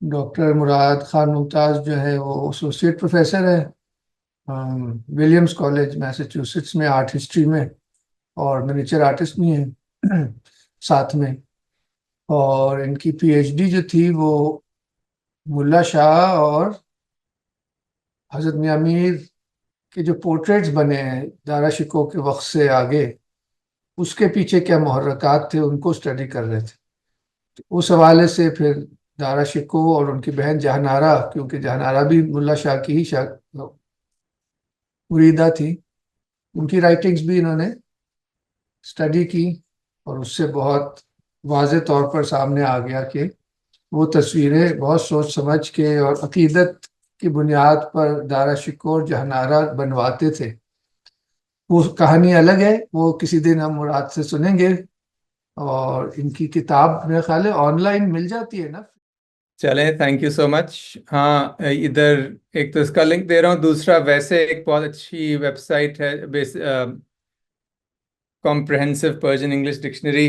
Doctor Murad Khan ممتاز جو ہے وہ ایسوسیٹ پروفیسر ہے ولیمز کالج میساچوسٹس میں، آرٹ ہسٹری میں، اور منیچر آرٹسٹ بھی ہیں ساتھ میں۔ اور ان کی پی ایچ ڈی جو تھی وہ ملا شاہ اور حضرت میاں میر کے جو پورٹریٹس بنے ہیں دارا شکوہ کے وقت سے آگے، اس کے پیچھے کیا محرکات تھے ان کو اسٹڈی کر رہے تھے۔ اس حوالے سے پھر دارا شکوہ اور ان کی بہن جہان آرا، کیونکہ جہان آرا بھی ملا شاہ کی ہی مریدہ تھی، ان کی رائٹنگز بھی انہوں نے اسٹڈی کی، اور اس سے بہت واضح طور پر سامنے آ گیا کہ وہ تصویریں بہت سوچ سمجھ کے اور عقیدت کی بنیاد پر دارا شکوہ اور جہان آرا بنواتے تھے۔ وہ کہانی الگ ہے، وہ کسی دن ہم مراد سے سنیں گے، اور ان کی کتاب میرے خیال ہے آن لائن مل جاتی ہے نا۔ چلیں، تھینک یو سو مچ۔ ہاں، ادھر ایک تو اس کا لنک دے رہا ہوں، دوسرا ویسے ایک بہت اچھی ویب سائٹ ہے کمپریہنسو پرشین انگلش ڈکشنری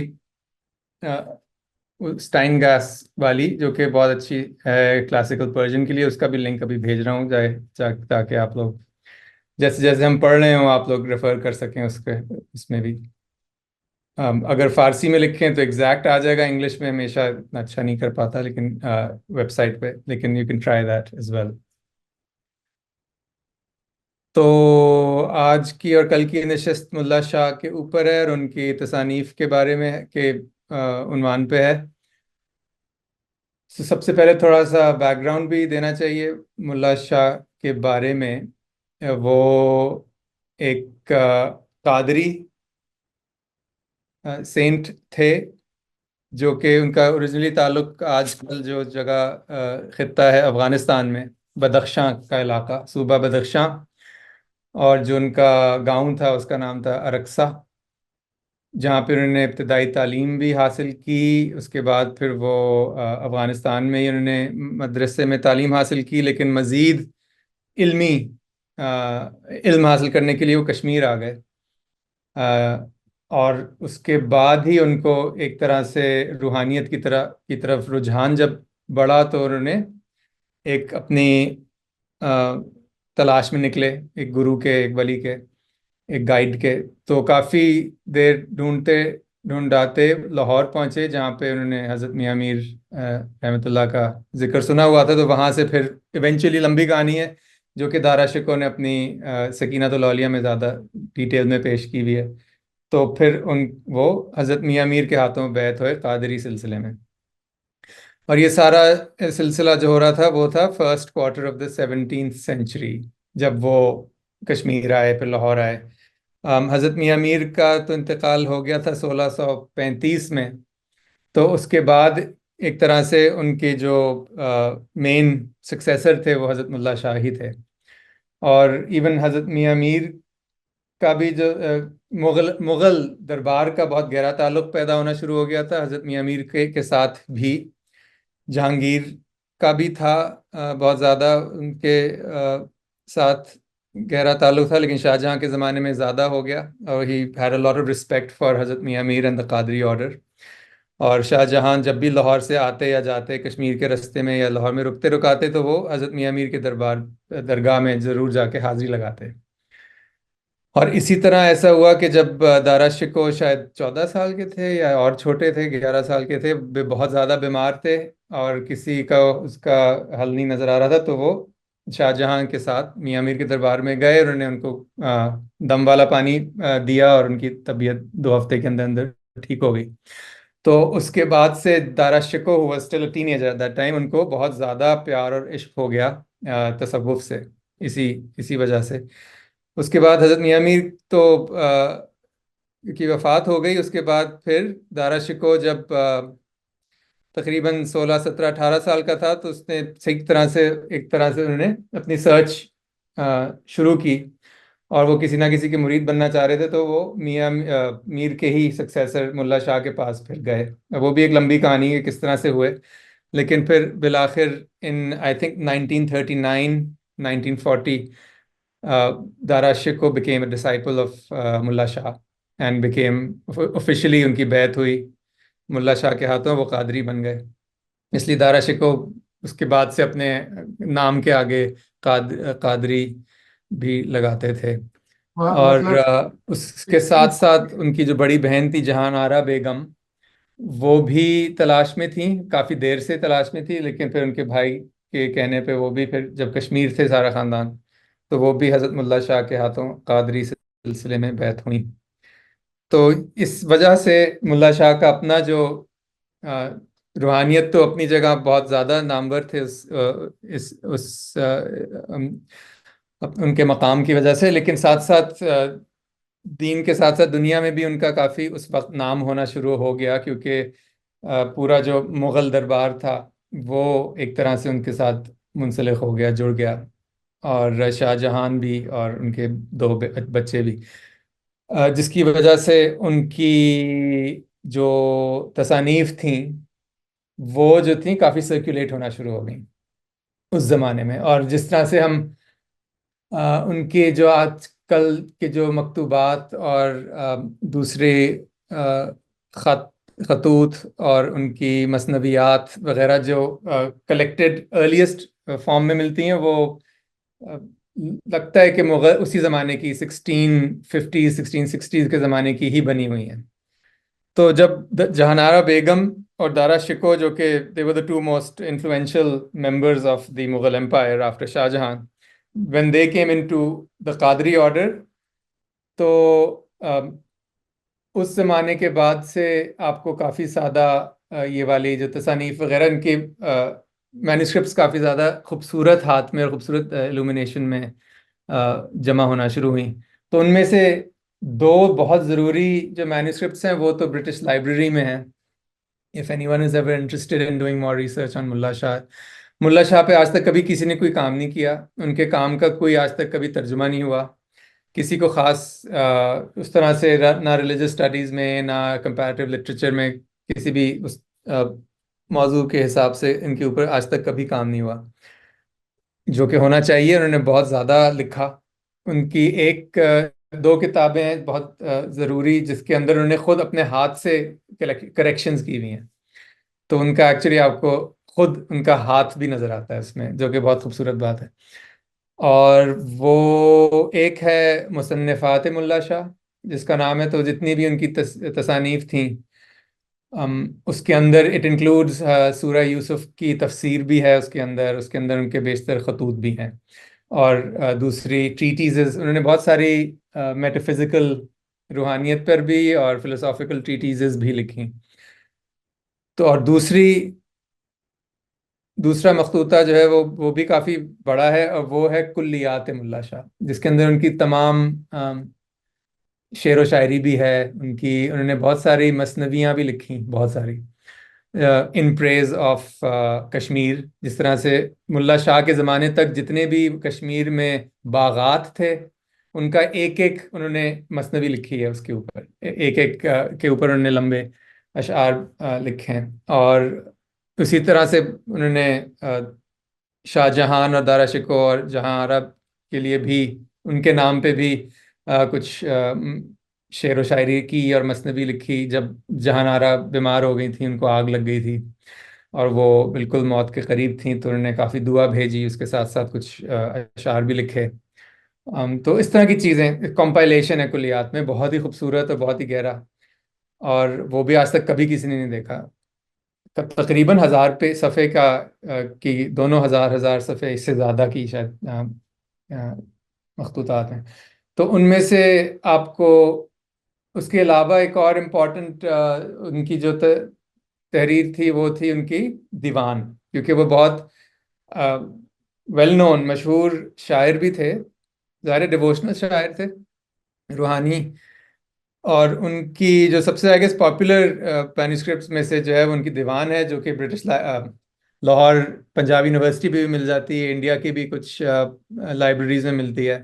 اسٹائن گاس والی، جو کہ بہت اچھی ہے کلاسیکل پرشین کے لیے، اس کا بھی لنک ابھی بھیج رہا ہوں تاکہ آپ لوگ جیسے جیسے ہم پڑھ رہے ہوں آپ لوگ ریفر کر سکیں اس میں بھی۔ اگر فارسی میں لکھیں تو ایگزیکٹ آ جائے گا، انگلش میں ہمیشہ اتنا اچھا نہیں کر پاتا لیکن ویب سائٹ پہ، لیکن you can try that as well. تو آج کی اور کل کی نشست ملا شاہ کے اوپر ہے اور ان کی تصانیف کے بارے میں کے عنوان پہ ہے۔ سب سے پہلے تھوڑا سا بیک گراؤنڈ بھی دینا چاہیے ملا شاہ کے بارے میں۔ وہ ایک قادری سینٹ تھے، جو کہ ان کا اوریجنلی تعلق آج کل جو جگہ خطہ ہے افغانستان میں، بدخشاں کا علاقہ، صوبہ بدخشاں، اور جو ان کا گاؤں تھا اس کا نام تھا ارکسا، جہاں پہ انہوں نے ابتدائی تعلیم بھی حاصل کی۔ اس کے بعد پھر وہ افغانستان میں ہی انہوں نے مدرسے میں تعلیم حاصل کی، لیکن مزید علمی علم حاصل کرنے کے لیے وہ کشمیر آ گئے۔ اور اس کے بعد ہی ان کو ایک طرح سے روحانیت کی طرف رجحان جب بڑھا تو انہوں نے ایک اپنی تلاش میں نکلے، ایک گرو کے، ایک ولی کے، ایک گائیڈ کے۔ تو کافی دیر ڈھونڈاتے لاہور پہنچے، جہاں پہ انہوں نے حضرت میاں میر رحمۃ اللہ کا ذکر سنا ہوا تھا۔ تو وہاں سے پھر ایونچولی لمبی کہانی ہے جو کہ دارا شکوہ نے اپنی سکینۃ الاولیاء میں زیادہ ڈیٹیل میں پیش کی ہوئی ہے۔ تو پھر وہ حضرت میاں میر کے ہاتھوں بیعت ہوئے قادری سلسلے میں، اور یہ سارا سلسلہ جو ہو رہا تھا وہ تھا first quarter of the 17th century, جب وہ کشمیر آئے پھر لاہور آئے۔ حضرت میاں میر کا تو انتقال ہو گیا تھا 1635 میں، تو اس کے بعد ایک طرح سے ان کے جو مین سکسیسر تھے وہ حضرت ملا شاہ ہی تھے۔ اور ایون حضرت میاں میر کا بھی جو مغل دربار کا بہت گہرا تعلق پیدا ہونا شروع ہو گیا تھا حضرت میاں میر کے ساتھ بھی۔ جہانگیر کا بھی تھا بہت زیادہ ان کے ساتھ گہرا تعلق تھا، لیکن شاہ جہاں کے زمانے میں زیادہ ہو گیا، اور he had a lot of respect for حضرت میاں میر اینڈ دا قادری آرڈر۔ اور شاہ جہاں جب بھی لاہور سے آتے یا جاتے کشمیر کے رستے میں یا لاہور میں رکاتے تو وہ حضرت میاں میر کے درگاہ میں ضرور جا کے حاضری لگاتے۔ اور اسی طرح ایسا ہوا کہ جب دارا شکوہ شاید 14 سال کے تھے یا اور چھوٹے تھے، 11 سال کے تھے، بہت زیادہ بیمار تھے اور کسی کا اس کا حل نہیں نظر آ رہا تھا، تو وہ شاہ جہاں کے ساتھ میاں میر کے دربار میں گئے، اور انہوں نے ان کو دم والا پانی دیا، اور ان کی طبیعت 2 ہفتے کے اندر اندر ٹھیک ہو گئی۔ تو اس کے بعد سے دارا شکوہ ہوا still a teenager at that time, ان کو بہت زیادہ پیار اور عشق ہو گیا تصوف سے، اسی وجہ سے۔ اس کے بعد حضرت میاں میر تو کی وفات ہو گئی۔ اس کے بعد پھر دارا شکوہ جب تقریباً 16 17 18 سال کا تھا تو اس نے ایک طرح سے انہوں نے اپنی سرچ شروع کی، اور وہ کسی نہ کسی کے مرید بننا چاہ رہے تھے، تو وہ میاں میر کے ہی سکسیسر ملا شاہ کے پاس پھر گئے۔ وہ بھی ایک لمبی کہانی ہے کس طرح سے ہوئے، لیکن پھر بالآخر آئی تھنک 1939 1940 دارا شکوہ became a disciple of ملا شاہ and became officially ان کی بیعت ہوئی ملا شاہ کے ہاتھوں، وہ قادری بن گئے۔ اس لیے دارا شکوہ اس کے بعد سے اپنے نام کے آگے قادری بھی لگاتے تھے. اور مطلب اس کے ساتھ ساتھ ان کی جو بڑی بہن تھی جہان آرا بیگم، وہ بھی تلاش میں تھیں، کافی دیر سے تلاش میں تھی، لیکن پھر ان کے بھائی کے کہنے پہ وہ بھی پھر جب کشمیر تھے سارا خاندان، تو وہ بھی حضرت ملا شاہ کے ہاتھوں قادری سلسلے میں بیعت ہوئی. تو اس وجہ سے ملا شاہ کا اپنا جو روحانیت تو اپنی جگہ بہت زیادہ نامور تھے اس ان کے مقام کی وجہ سے، لیکن ساتھ ساتھ دین کے ساتھ ساتھ دنیا میں بھی ان کا کافی اس وقت نام ہونا شروع ہو گیا، کیونکہ پورا جو مغل دربار تھا وہ ایک طرح سے ان کے ساتھ منسلک ہو گیا، جڑ گیا، اور شاہ جہان بھی اور ان کے دو بچے بھی، جس کی وجہ سے ان کی جو تصانیف تھیں وہ جو تھیں کافی سرکولیٹ ہونا شروع ہو گئیں اس زمانے میں. اور جس طرح سے ہم ان کے جو آج کل کے جو مکتوبات اور دوسرے خطوط اور ان کی مثنویات وغیرہ جو کلیکٹڈ ارلیسٹ فارم میں ملتی ہیں، وہ لگتا ہے کہ مغل اسی زمانے کی 1650 1660 کے زمانے کی ہی بنی ہوئی ہیں. تو جب جہان آرا بیگم اور دارا شکو، جو کہ they were the two most influential members of the Mughal Empire after Shah Jahan, when they came into the Qadri order, تو اس زمانے کے بعد سے آپ کو کافی سادہ یہ والی جو تصانیف وغیرہ، ان کی مینuscripts کافی زیادہ خوبصورت ہاتھ میں اور خوبصورت illumination میں جمع ہونا شروع ہوئیں. تو ان میں سے دو بہت ضروری جو مینuscripts ہیں وہ تو برٹش لائبریری میں ہیں. If anyone is ever interested in doing more research on ملا شاہ، ملا شاہ پہ آج تک کبھی کسی نے کوئی کام نہیں کیا، ان کے کام کا کوئی آج تک کبھی ترجمہ نہیں ہوا، کسی کو خاص اس طرح سے نہ ریلیجس اسٹڈیز میں نہ کمپیریٹیو لٹریچر میں کسی بھی اس موضوع کے حساب سے ان کے اوپر آج تک کبھی کام نہیں ہوا، جو کہ ہونا چاہیے. انہوں نے بہت زیادہ لکھا. ان کی ایک دو کتابیں ہیں بہت ضروری، جس کے اندر انہوں نے خود اپنے ہاتھ سے کریکشنز کی ہوئی ہیں، تو ان کا ایکچولی آپ کو خود ان کا ہاتھ بھی نظر آتا ہے اس میں، جو کہ بہت خوبصورت بات ہے. اور وہ ایک ہے مصنفات ملا شاہ جس کا نام ہے، تو جتنی بھی ان کی تصانیف تھیں اس کے اندر اٹ انکلوڈز سورہ یوسف کی تفسیر بھی ہے، اس کے اندر ان کے بیشتر خطوط بھی ہیں، اور دوسری ٹریٹیزز انہوں نے بہت ساری میٹافزیکل روحانیت پر بھی اور فلسافیکل ٹریٹیزز بھی لکھی. تو اور دوسرا مخطوطہ جو ہے وہ بھی کافی بڑا ہے، اور وہ ہے کلیات ملا شاہ، جس کے اندر ان کی تمام شعر و شاعری بھی ہے. انہوں نے بہت ساری مثنویاں بھی لکھی، بہت ساری ان پریز آف کشمیر. جس طرح سے ملا شاہ کے زمانے تک جتنے بھی کشمیر میں باغات تھے، ان کا ایک ایک انہوں نے مثنوی لکھی ہے، اس کے اوپر ایک ایک کے اوپر انہوں نے لمبے اشعار لکھے ہیں. اور اسی طرح سے انہوں نے شاہ جہان اور دارا شکو اور جہاں آرا کے لیے بھی ان کے نام پہ بھی کچھ شعر و شاعری کی اور مثنوی لکھی. جب جہان آرا بیمار ہو گئی تھیں، ان کو آگ لگ گئی تھی اور وہ بالکل موت کے قریب تھیں، تو انہوں نے کافی دعا بھیجی، اس کے ساتھ ساتھ کچھ اشعار بھی لکھے. تو اس طرح کی چیزیں کمپائلیشن ہے کلیات میں، بہت ہی خوبصورت اور بہت ہی گہرا، اور وہ بھی آج تک کبھی کسی نے نہیں دیکھا. تقریباً 1000 صفحے کا کی دونوں ہزار صفحے، اس سے زیادہ کی شاید مخطوطات ہیں. تو ان میں سے آپ کو اس کے علاوہ ایک اور امپورٹنٹ ان کی جو تحریر تھی وہ تھی ان کی دیوان، کیونکہ وہ بہت ویل نون مشہور شاعر بھی تھے، ظاہر ڈیووشنل شاعر تھے، روحانی. اور ان کی جو سب سے آگے پاپولر مینuscripts میں سے جو ہے وہ ان کی دیوان ہے، جو کہ برٹش لاہور پنجاب یونیورسٹی پہ بھی مل جاتی ہے، انڈیا کی بھی کچھ لائبریریز میں ملتی ہے،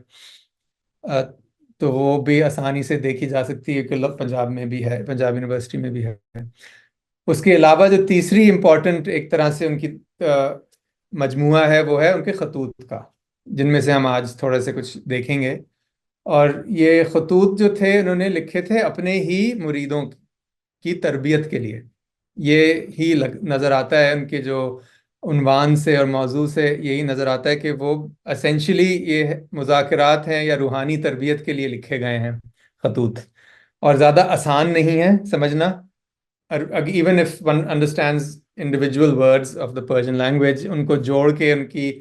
تو وہ بھی آسانی سے دیکھی جا سکتی ہے کہ پنجاب میں بھی ہے، پنجاب یونیورسٹی میں بھی ہے. اس کے علاوہ جو تیسری امپورٹنٹ ایک طرح سے ان کی مجموعہ ہے، وہ ہے ان کے خطوط کا، جن میں سے ہم آج تھوڑے سے کچھ دیکھیں گے. اور یہ خطوط جو تھے انہوں نے لکھے تھے اپنے ہی مریدوں کی تربیت کے لیے. یہ ہی نظر آتا ہے ان کے جو عنوان سے اور موضوع سے یہی نظر آتا ہے کہ وہ اسینشلی یہ مذاکرات ہیں یا روحانی تربیت کے لیے لکھے گئے ہیں خطوط، اور زیادہ آسان نہیں ہے سمجھنا. Even if one understands individual words of the Persian language, ان کو جوڑ کے ان کی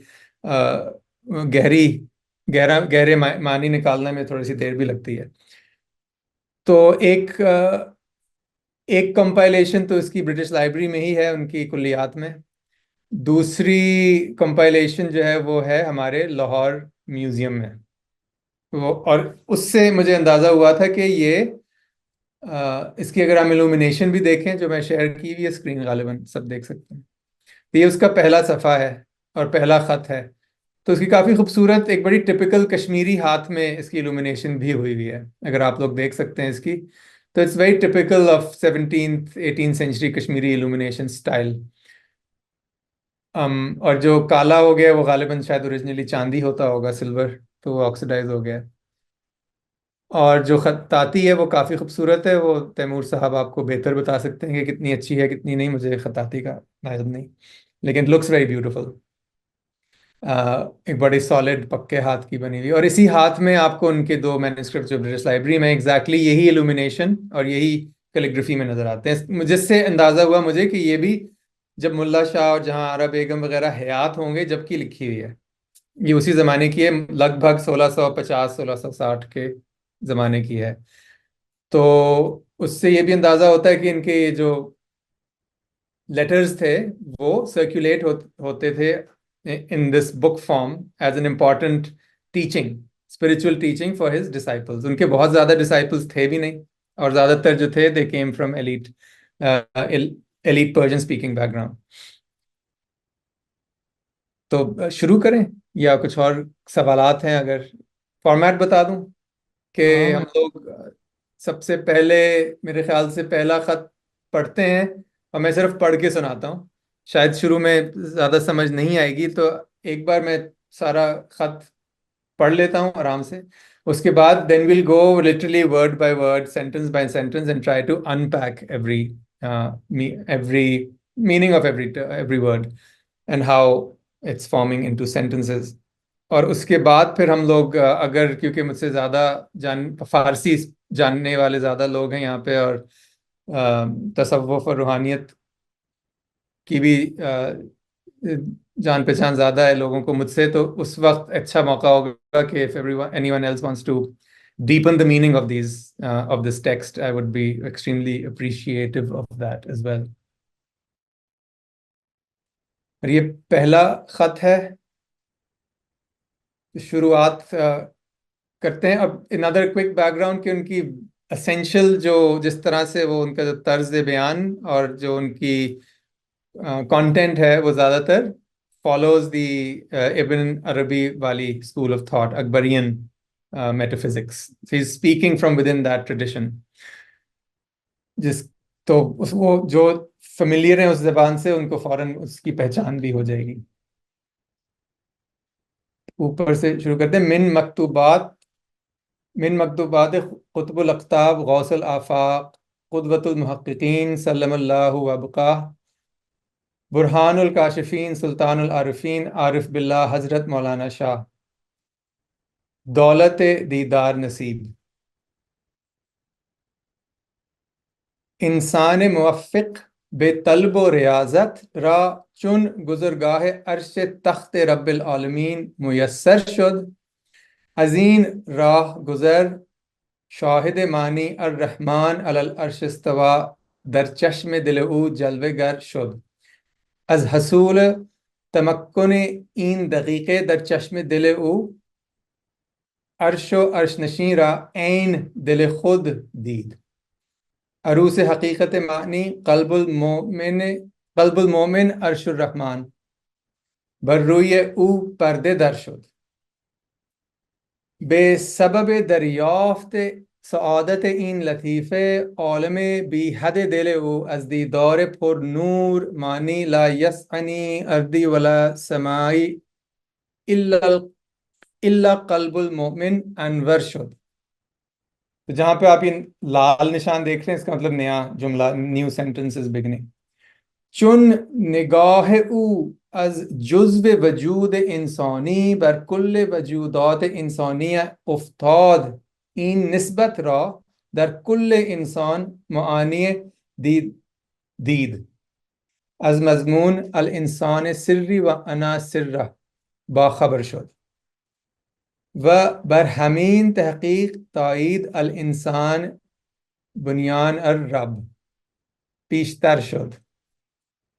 گہرے معنی نکالنے میں تھوڑی سی دیر بھی لگتی ہے. تو ایک کمپائلیشن تو اس کی برٹش لائبریری میں ہی ہے، ان کی کلیات میں. دوسری کمپائلیشن جو ہے وہ ہے ہمارے لاہور میوزیم میں. اور اس سے مجھے اندازہ ہوا تھا کہ یہ اس کی اگر ہم illumination بھی دیکھیں جو میں شیئر کی ہوئی ہے اسکرین، غالباً سب دیکھ سکتے ہیں. یہ اس کا پہلا صفحہ ہے اور پہلا خط ہے. تو اس کی کافی خوبصورت ایک بڑی ٹپیکل کشمیری ہاتھ میں اس کی illumination بھی ہوئی ہے، اگر آپ لوگ دیکھ سکتے ہیں اس کی. تو it's very typical of 17th 18th century Kashmiri illumination style. اور جو کالا ہو گیا وہ غالباً شاید اوریجنلی چاندی ہوتا ہوگا، سلور، تو وہ آکسیڈائز ہو گیا. اور جو خطاطی ہے وہ کافی خوبصورت ہے. وہ تیمور صاحب آپ کو بہتر بتا سکتے ہیں کہ کتنی اچھی ہے کتنی نہیں، مجھے خطاطی کا علم نہیں، لیکن لکس ویری بیوٹیفل. ایک بڑی سالڈ پکے ہاتھ کی بنی ہوئی، اور اسی ہاتھ میں آپ کو ان کے دو مینuscripts جو برٹش لائبریری میں ایگزیکٹلی یہی illumination اور یہی کیلیگرافی میں نظر آتے ہیں. جس سے اندازہ ہوا مجھے کہ یہ بھی جب ملا شاہ اور جہاں آرا بیگم وغیرہ حیات ہوں گے جب کی لکھی ہوئی ہے. یہ اسی زمانے کی ہے، لگ بھگ 1650 1660 کے زمانے کی ہے. تو اس سے یہ بھی اندازہ ہوتا ہے کہ ان کے یہ جو لیٹرز تھے وہ سرکولیٹ ہوتے تھے in this book form as an important teaching, spiritual teaching for his disciples. ان کے بہت زیادہ disciples تھے بھی نہیں، اور زیادہ تر جو تھے they came from elite Persian speaking background. تو شروع کریں یا کچھ اور سوالات ہیں؟ اگر فارمیٹ بتا دوں کہ ہم لوگ سب سے پہلے میرے خیال سے پہلا خط پڑھتے ہیں، اور میں صرف پڑھ کے سناتا ہوں، شاید شروع میں زیادہ سمجھ نہیں آئے گی. تو ایک بار میں سارا خط پڑھ لیتا ہوں آرام سے، اس کے بعد then we'll go literally word by word, sentence by sentence and try to unpack every meaning of every word and how it's forming into sentences. اور اس کے بعد پھر ہم لوگ اگر کیونکہ مجھ سے زیادہ فارسی جاننے والے زیادہ لوگ ہیں یہاں پہ، اور تصوف اور روحانیت کی بھی جان پہچان زیادہ ہے لوگوں کو مجھ سے، تو اس وقت اچھا موقع ہوگا کہ if anyone else wants to deepen the meaning of this text, I would be extremely appreciative of that as well. اور یہ پہلا خط ہے، شروعات کرتے ہیں. اب another quick background کہ ان کی essential جس طرح سے وہ ان کا جو طرز بیان اور جو ان کی content ہے وہ زیادہ تر follows the Ibn Arabi والی school of thought, Akbarian metaphysics. So he's speaking from within that tradition. تو وہ جو فیملیئر ہیں اس زبان سے ان کو فوراً اس کی پہچان بھی ہو جائے گی. اوپر سے شروع کرتے ہیں. من مکتوبات قطب الاقطاب غوث الآفاق قدوۃ المحققین سلم اللہ وبقاہ برہان الکاشفین سلطان العارفین عارف باللہ حضرت مولانا شاہ دولت دیدار نصیب. انسان موفق بے طلب و ریاضت را چون گزرگاہ عرش تخت رب العالمین میسر شد، ازین راہ گزر شاہد معنی الرحمن علی العرش استوا در چشم دل او جلوه گر شد. از حصول تمکن این دقیقه در چشم دل او عرش و عرش نشین را عین دل خود دید. عروس حقیقت معنی قلب المومن عرش الرحمن بر روی او پرده در شد. به سبب دریافت سعادت این لطیفه عالم بی حد دل او از دیدار پر نور معنی لا یسعنی ارضی ولا سمائی الا قلب المؤمن انور شد. تو جہاں پہ آپ یہ لال نشان دیکھ رہے ہیں اس کا مطلب نیا جملہ، نیو سینٹنس از بگننگ. چون نگاه او از جزو وجود انسانی بر کل وجودات انسانی افتاد، این نسبت را در کل انسان معانی دید. از مضمون الانسان سری و انا سره باخبر شد و بر همین تحقیق تایید الانسان بنیان الرب پیشتر شد.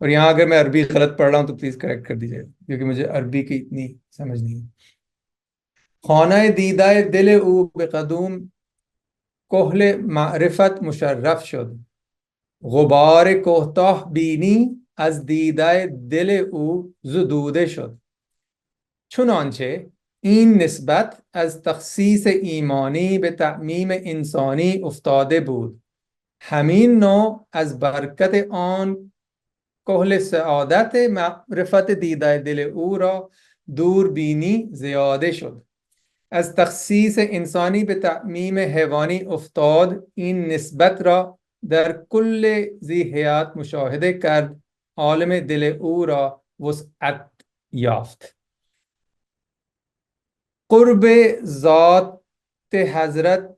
اور یہاں اگر میں عربی غلط پڑھ رہا ہوں تو پلیز کریکٹ کر دیجیے کیونکہ مجھے عربی کی اتنی سمجھ نہیں ہے. خانہ دیدہ دل او به قدوم کحل معرفت مشرف شد، غبار کوتاه بینی از دیده دل او زدوده شد. چنانچه این نسبت از تخصیص ایمانی به تعمیم انسانی افتاده بود، همین نوع از برکت آن کحل سعادت معرفت دیده دل او را دور بینی زیاده شد. از تخصیص انسانی به تعمیم حیوانی افتاد، این نسبت را در کل ذی حیات مشاهده کرد، عالم دل او را وسعت یافت. قرب ذات حضرت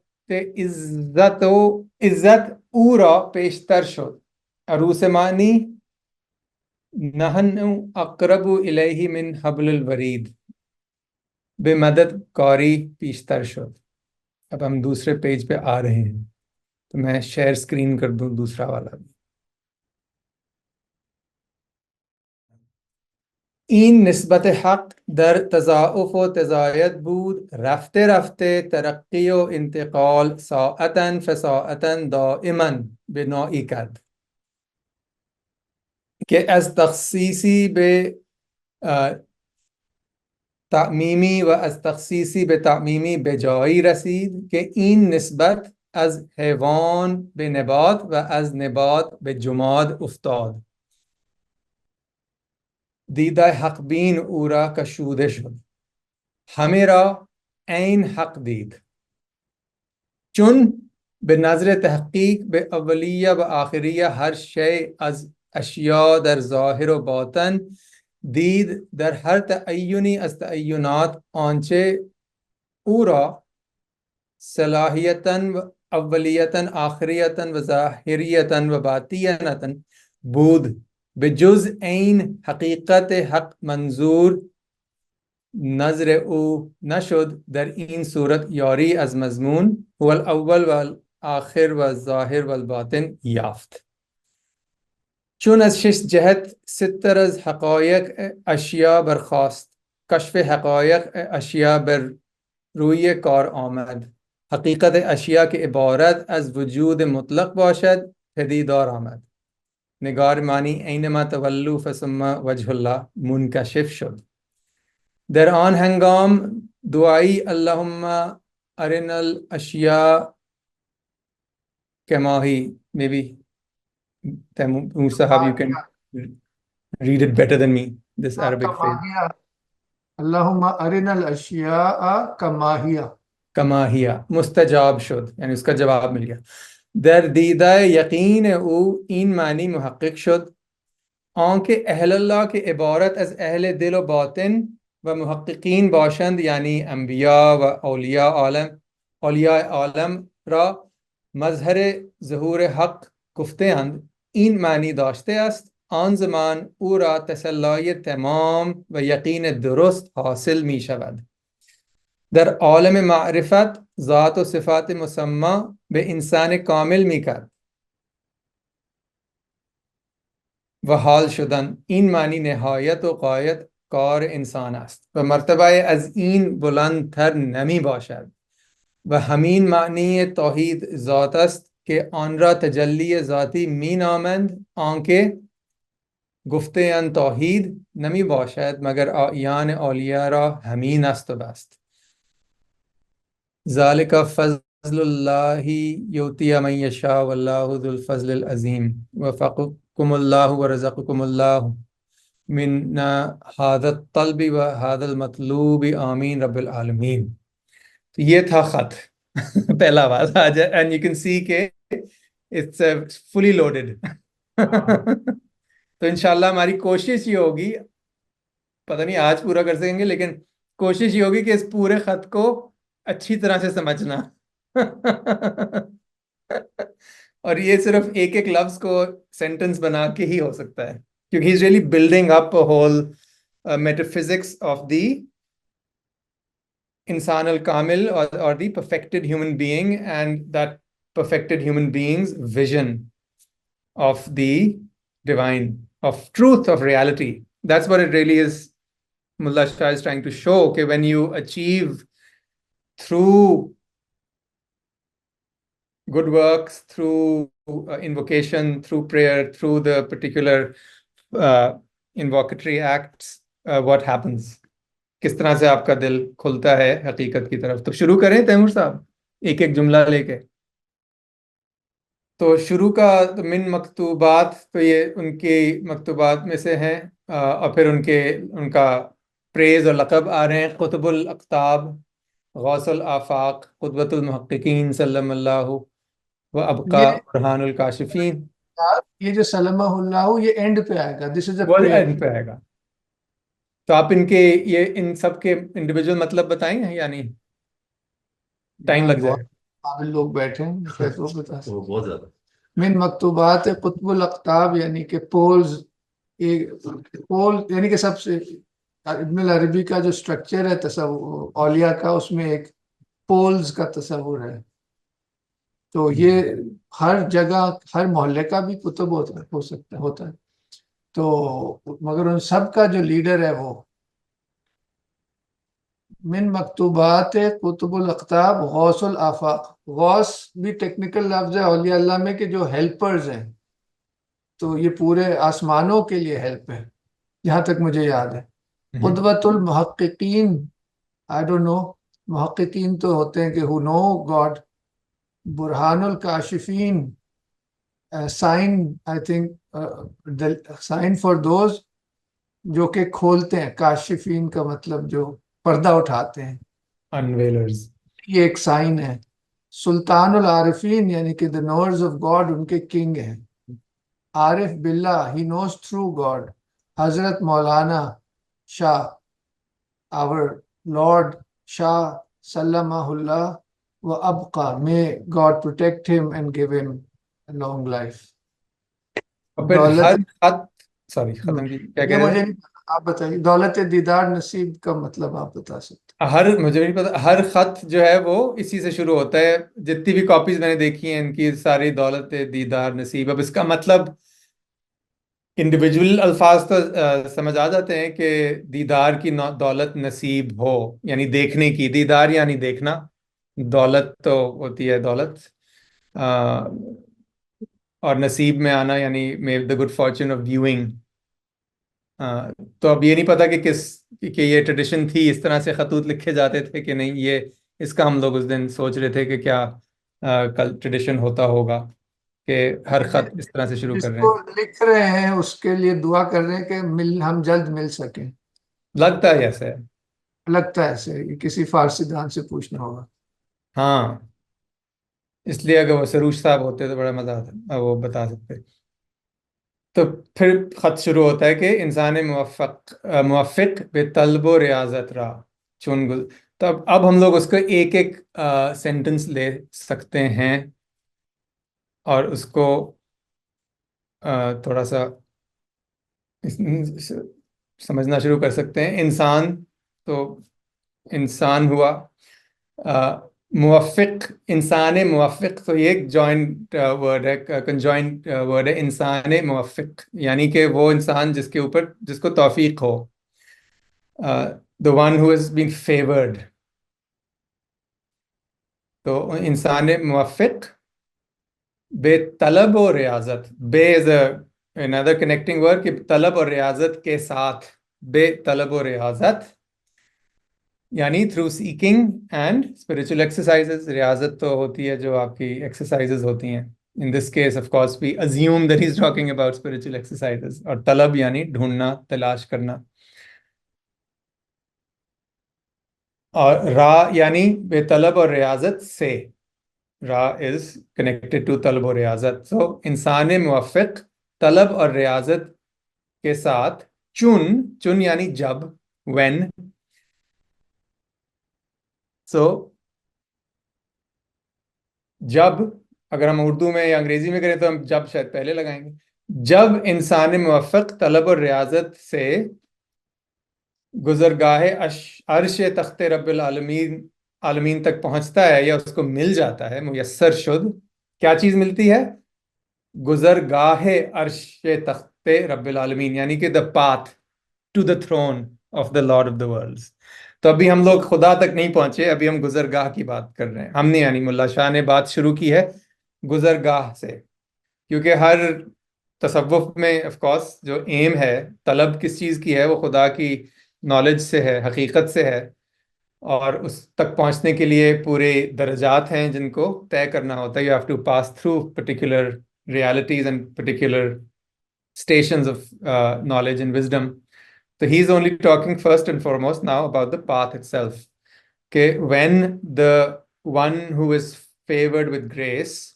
عزت او را پیشتر شد. عروس معنی نحن اقرب الیہ من حبل الورید بے مدد کاری پیشتر شد. اب ہم دوسرے پیج پہ آ رہے ہیں تو میں شیئر سکرین کر دوں دوسرا والا بھی. این نسبت حق در تضاعف و تزاید بود، رفته رفته ترقی و انتقال ساعتا فساعتا دائما به نوعی کرد که از تخصیصی به تعمیمی و از تخصیصی به تعمیمی به جایی رسید که این نسبت از حیوان به نبات و از نبات به جماد افتاد. دیده حق بین او را کشوده شد، همه را عین حق دید. چون به نظر تحقیق به اولیه و آخریه هر شیء از اشیاء در ظاهر و باطن دید، در هر تعینی از تعینات آنچه او را صلاحیتاً و اولیتاً آخریتاً و ظاهریتاً و باطینتاً بود، به جز این حقیقت حق منظور نظر او نشد. در این صورت یاری از مضمون هو الاول و الاخر و الظاهر و الباطن یافت. چون از شش جهت ستر از حقایق اشیا برخاست، کشف حقایق اشیا بر روی کار آمد، حقیقت اشیا که عبارت از وجود مطلق باشد پدیدار آمد. نگار معنی اینما تولوا فثم وجه الله منکشف شد. در آن هنگام دعایی اللهم ارنا الاشیاء کما هی. maybe Musahab, you can read it better than me, this Arabic phrase. Allahumma arina al-ashya'a kama hiya. کما ہیا مستجاب شد، یعنی اس کا جواب مل گیا. در دیدہ یقین او این معنی محقق شد آنکه اہل اللہ کے عبارت از اہل دل و باطن و محققین باشند، یعنی انبیاء و اولیاء عالم را مظہر ظہور حق گفته اند. این معنی داشته است آن زمان او را تسلی تمام و یقین درست حاصل می شود. در عالم معرفت ذات و صفات مسمى به انسان کامل می کرد و حال شدن. این معنی نهایت و غایت کار انسان است و مرتبه از این بلندتر نمی باشد و همین معنی توحید ذات است که آن را تجلی ذاتی می نامند، آنکه گفته اند توحید نمی باشد مگر آیان اولیاء را همین است و بست. ذالک فضل اللہ یؤتی من یشاء واللہ ذو الفضل العظیم. وفقکم اللہ ورزقکم اللہ من هذا الطلب و هذا المطلوب آمین رب العالمین. تو یہ تھا خط پہلا آواز آ جائے and you can see کہ it's fully loaded. تو انشاءاللہ ہماری کوشش یہ ہوگی، پتہ نہیں آج پورا کر سکیں گے، لیکن کوشش یہ ہوگی کہ اس پورے خط کو اچھی طرح سے سمجھنا اور یہ صرف ایک ایک لفظ کو سینٹنس بنا کے ہی ہو سکتا ہے، کیونکہ he is really building up a whole metaphysics of the انسان الکامل or the perfected human being, and that perfected human being's vision of the divine, of truth, of reality. That's what it really is. Mullah Shah is trying to show that when you achieve through good works, through invocation, through prayer, through the particular invocatory acts, what happens? کس طرح سے آپ کا دل کھلتا ہے حقیقت کی طرف. تو شروع کریں تیمور صاحب ایک ایک جملہ لے کے. تو شروع کا من مکتوبات، تو یہ ان کی مکتوبات میں سے ہیں، اور پھر ان کا پریز اور لقب آ رہے ہیں: قطب الاقطاب، غوث الآفاق، قدوۃ المحققین، سلم اللہ و ابقا یہ برہان الکاشفین. یہ جو سلمہ اللہ یہ اینڈ پہ آئے گا. دس از اے وہ پریئر. اینڈ پہ آئے گا. تو آپ ان سب کے انڈیویجول مطلب بتائیں گے، یعنی ٹائم لگ جائے بہت گا. قابل لوگ بیٹھے ہیں شاید وہ بتا سکتے. وہ بہت زیادہ من مکتوبات قطب الاقطاب یعنی کہ پولز، پول یعنی کہ سب سے ابن العربی کا جو سٹرکچر ہے تصور اولیاء کا، اس میں ایک پولز کا تصور ہے. تو یہ ہر جگہ ہر محلے کا بھی کتب ہوتا ہے. تو مگر ان سب کا جو لیڈر ہے وہ من مکتوبات قطب الاقطاب غوث الآفاق. غوث بھی ٹیکنیکل لفظ ہے اولیاء اللہ میں کہ جو ہیلپرز ہیں. تو یہ پورے آسمانوں کے لیے ہیلپ ہے جہاں تک مجھے یاد ہے. قدوۃ المحققین، آئی ڈونٹ نو، محققین تو ہوتے ہیں کہ who know God. برہان الکاشفین، sign I think sign for those جو کہ کھولتے ہیں. کاشفین کا مطلب جو پردہ اٹھاتے ہیں، انویلرز. یہ ایک سائن ہے. سلطان العارفین یعنی کہ the knowers of God، ان کے کنگ ہیں. عارف باللہ، he knows through God. حضرت مولانا شاہ، our Lord Shah سلمہ اللہ و ابقا، may God protect him and give him a long life. اور پھر ہر خط، سوری ختم کی کیا یہ کہہ مجھے رہے نہیں پتا، آپ بتائیے. دولت دیدار نصیب کا مطلب آپ بتا سکتے ہیں؟ مجھے نہیں پتا. ہر خط جو ہے وہ اسی سے شروع ہوتا ہے. جتنی بھی کاپیز میں نے دیکھی ہیں ان کی ساری دولت دیدار نصیب. اب اس کا مطلب انڈیویجول الفاظ تو سمجھ آ جاتے ہیں کہ دیدار کی دولت نصیب ہو، یعنی دیکھنے کی. دیدار یعنی دیکھنا، دولت تو ہوتی ہے دولت، اور نصیب میں آنا یعنی may the good fortune of viewing. تو اب یہ نہیں پتا کہ یہ ٹریڈیشن تھی، اس طرح سے خطوط لکھے جاتے تھے کہ نہیں. یہ اس کا ہم لوگ اس دن سوچ رہے تھے کہ کیا کل ٹریڈیشن ہوتا ہوگا کہ ہر خط اس طرح سے شروع جس کر رہے کو ہیں. لکھ رہے ہیں اس کے لیے دعا کر رہے ہیں کہ ہم جلد مل سکیں. لگتا ہے ایسا ہے. لگتا ہے ایسے، یہ کسی فارسی دان سے پوچھنا ہوگا. ہاں، اس لیے اگر وہ سروش صاحب ہوتے تو بڑا مزہ آتا، وہ بتا سکتے. تو پھر خط شروع ہوتا ہے کہ انسان موفق بے طلب و ریاضت را چون گل. تو اب ہم لوگ اس کو ایک ایک سینٹنس لے سکتے ہیں اور اس کو تھوڑا سا سمجھنا شروع کر سکتے ہیں. انسان، تو انسان ہوا. موفق، انسان موفق، تو یہ ایک جوائنٹ ورڈ ہے، کنجوائنٹ ورڈ ہے. انسان موفق یعنی کہ وہ انسان جس کے اوپر جس کو توفیق ہو. the one who has been favored. تو انسان موفق بے طلب و ریاضت. بے از another connecting word کہ طلب اور ریاضت کے ساتھ. بے طلب و ریاضت یعنی through seeking and spiritual exercises. ریاضت تو ہوتی ہے جو آپ کی exercises ہوتی ہیں. In this case of course we assume that he's talking about spiritual exercises. اور طلب یعنی ڈھونڈنا، تلاش کرنا. اور را یعنی بے طلب اور ریاضت سے. را is connected to طلب و ریاضت. So انسان موفق طلب اور ریاضت کے ساتھ چن یعنی جب when so جب اگر ہم اردو میں یا انگریزی میں کریں تو ہم جب شاید پہلے لگائیں گے جب انسان موفق طلب اور ریاضت سے گزرگاہ عرش تخت رب العالمین تک پہنچتا ہے یا اس کو مل جاتا ہے میسر شد کیا چیز ملتی ہے گزرگاہ عرش تخت رب العالمین یعنی کہ the path to the throne of the Lord of the worlds تو ابھی ہم لوگ خدا تک نہیں پہنچے ابھی ہم گزرگاہ کی بات کر رہے ہیں ہم نے یعنی ملا شاہ نے بات شروع کی ہے گزرگاہ سے کیونکہ ہر تصوف میں آف کورس جو ایم ہے طلب کس چیز کی ہے وہ خدا کی نالج سے ہے حقیقت سے ہے اور اس تک پہنچنے کے لیے پورے درجات ہیں جن کو طے کرنا ہوتا ہے you have to pass through particular realities and particular stations of knowledge and wisdom. So he's only talking first and foremost now about the path itself. Okay, when the one who is favored with grace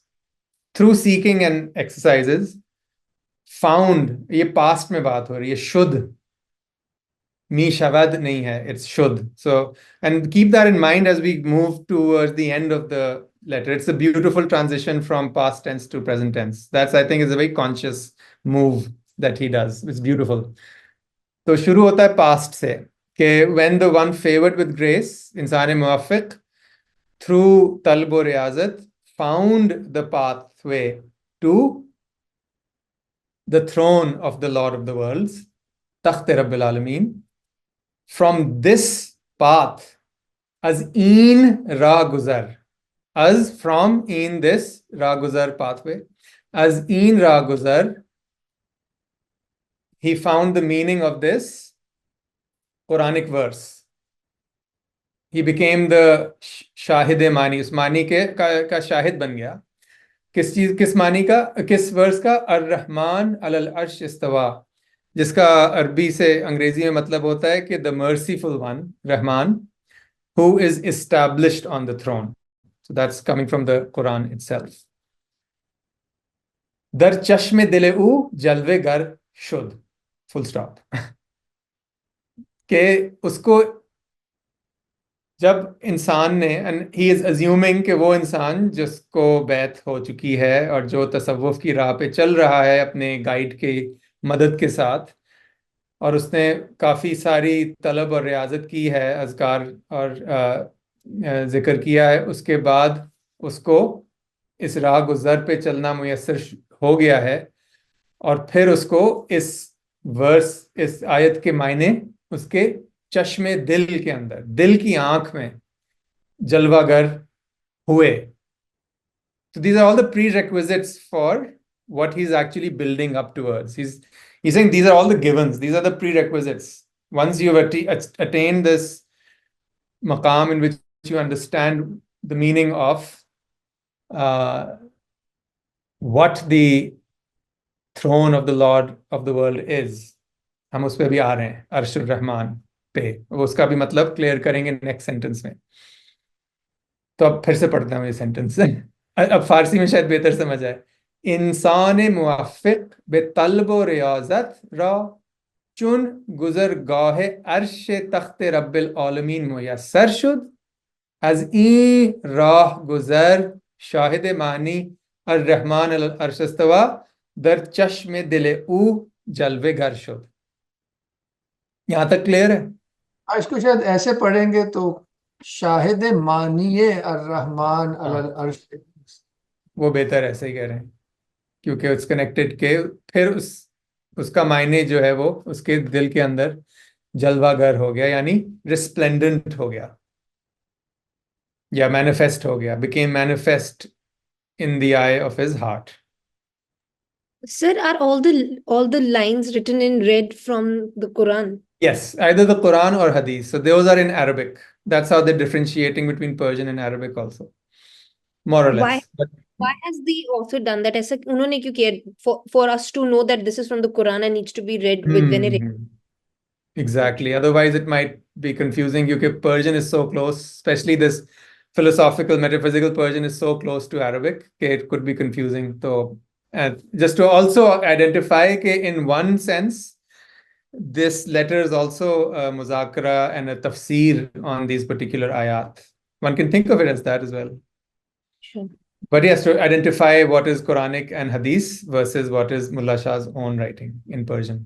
through seeking and exercises found, یہ past میں بات ہو رہی ہے should می شود نہیں ہے it's should so and keep that in mind as we move towards the end of the letter. It's a beautiful transition from past tense to present tense. That's I think is a very conscious move that he does. It's beautiful. تو شروع ہوتا ہے past سے کہ when the one favored with grace انسان موفق through طلب و ریاضت found the pathway to the throne of the Lord of the worlds تخت رب العالمین from this path is an راہ گزر از from in this راہ گزر pathway از این راہ گزر he found the meaning of this Quranic verse. He became the شاہد معنی اس معنی کا شاہد بن گیا کس معنی کا کس ورس کا الرحمن علی العرش استوا جس کا عربی سے انگریزی میں مطلب ہوتا ہے کہ the merciful one Rahman who is established on the throne. So that's coming from the Quran itself. در چشم دل او جلوے گر شد full stop کہ اس کو جب انسان نے and he is assuming کہ وہ انسان جس کو بیعت ہو چکی ہے اور جو تصوف کی راہ پہ چل رہا ہے اپنے گائیڈ کی مدد کے ساتھ اور اس نے کافی ساری طلب اور ریاضت کی ہے اذکار اور ذکر کیا ہے اس کے بعد اس کو اس راہ گزر پہ چلنا میسر ہو گیا ہے اور پھر اس کو اس آیت کے معنی اس کے چشم دل کے اندر دل کی آنکھ میں جلوہ گر ہوئے. So these are all the prerequisites for what he's actually building up towards. He's saying these are all the givens, these are the prerequisites. Once you have attained this maqam in which you understand the meaning of what the throne of the Lord of the world is, ہم اس پہ بھی آ رہے ہیں عرش الرحمن پہ وہ اس کا بھی مطلب کلیئر کریں گے نیکسٹ سینٹنس میں. تو اب پھر سے پڑھتا ہوں یہ سینٹنس اب فارسی میں شاید بہتر سمجھ آئے. انسان موفق بے طلب و ریاضت را چون گزرگاہ عرش تخت رب العالمین میسر شد از این راہ گزر شاہد معنی الرحمن العرش استوا در چشم دل او جلوے گر شد. یہاں تک کلیئر ہے؟ اس کو شاید ایسے پڑھیں گے تو شاہد معنی الرحمن علی العرش وہ بہتر ایسے ہی کہہ رہے ہیں کیونکہ اٹس کنیکٹڈ کہ پھر اس کا معنی جو ہے وہ اس کے دل کے اندر جلوہ گر ہو گیا یعنی ریسپلینڈنٹ ہو گیا یا مینیفیسٹ ہو گیا became manifest in the eye of his heart. Sir, are all the lines written in red from the Quran? Yes, either the Quran or Hadith. So those are in Arabic. That's how they're differentiating between Persian and Arabic also. More or less. Why has the author done that? ایسا انہوں نے کیوں کیا for us to know that this is from the Quran and needs to be read with veneration? Exactly. Otherwise it might be confusing because Persian is so close, especially this philosophical, metaphysical Persian is so close to Arabic that it could be confusing. So just to also identify that in one sense, this letter is also a muzakara and a tafsir on these particular ayat. One can think of it as that as well. Sure. But yes, to identify what is Quranic and Hadith versus what is Mullah Shah's own writing in Persian.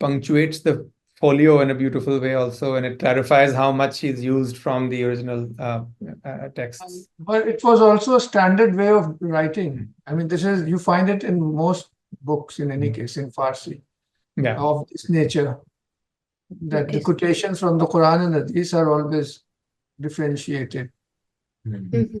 Punctuates the folio in a beautiful way also, and it clarifies how much is used from the original texts. But it was also a standard way of writing. I mean, you find it in most books in any case, in Farsi, Yeah. of this nature, that Okay. the quotations from the Quran and Hadith are always differentiated. Thank you.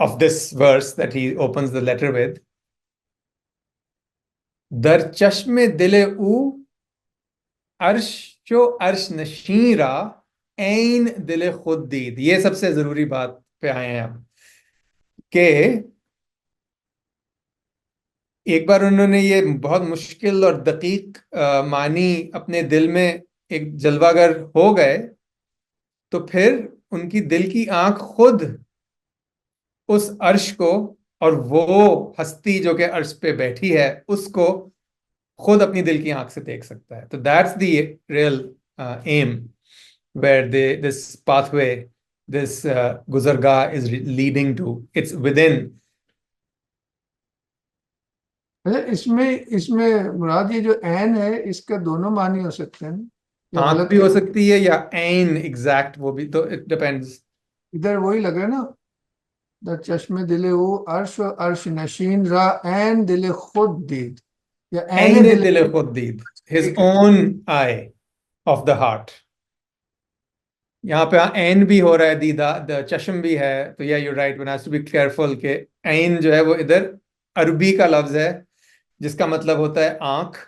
of this verse that he opens the letter with. در چشم دل او عرش و عرش نشین را عین دل خود دید. یہ سب سے ضروری بات پہ آئے ہیں اب کہ ایک بار انہوں نے یہ بہت مشکل اور دقیق معنی اپنے دل میں ایک جلوہ گر ہو گئے تو پھر ان کی دل کی آنکھ خود اس عرش کو اور وہ ہستی جو کہ عرش پہ بیٹھی ہے اس کو خود اپنی دل کی آنکھ سے دیکھ سکتا ہے. تو that's the real aim where this pathway, this guzargah is leading to. It's within. اس میں مراد یہ جو عین ہے اس کا دونوں معنی ہو سکتے ہیں. آنکھ بھی ہو سکتی ہے یا عین ایگزیکٹ، وہ بھی تو it depends. ادھر وہی لگ رہا ہے نا، در چشم دل او عرش و عرش نشین را عین دل خود دید یا عین دل خود دید، his own eye of the heart. یہاں پہ عین بھی ہو رہا ہے، دیدہ چشم بھی ہے، تو yeah you're right, one has to be careful کہ عین جو ہے وہ ادھر عربی کا لفظ ہے جس کا مطلب ہوتا ہے آنکھ.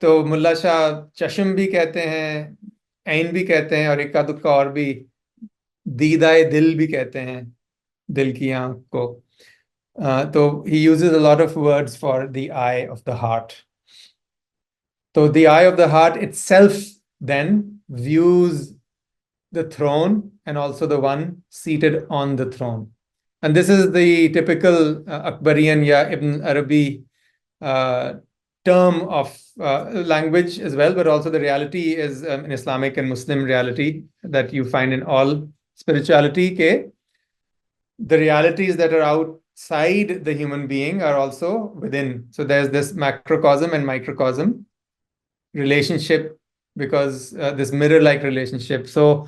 تو ملا شاہ چشم بھی کہتے ہیں، عین بھی کہتے ہیں، اور ایک دکا اور بھی دیدہ دل بھی کہتے ہیں دل کی آنکھ کو. تو he uses a lot of words for the eye of the heart. So the eye of the heart itself then views the throne and also the one seated on the throne. And this is the typical Akbarian ya Ibn Arabi term of language as well, but also the reality is an Islamic and Muslim reality that you find in all spirituality, ke the realities that are outside the human being are also within. So there's this macrocosm and microcosm relationship, because this mirror-like relationship. So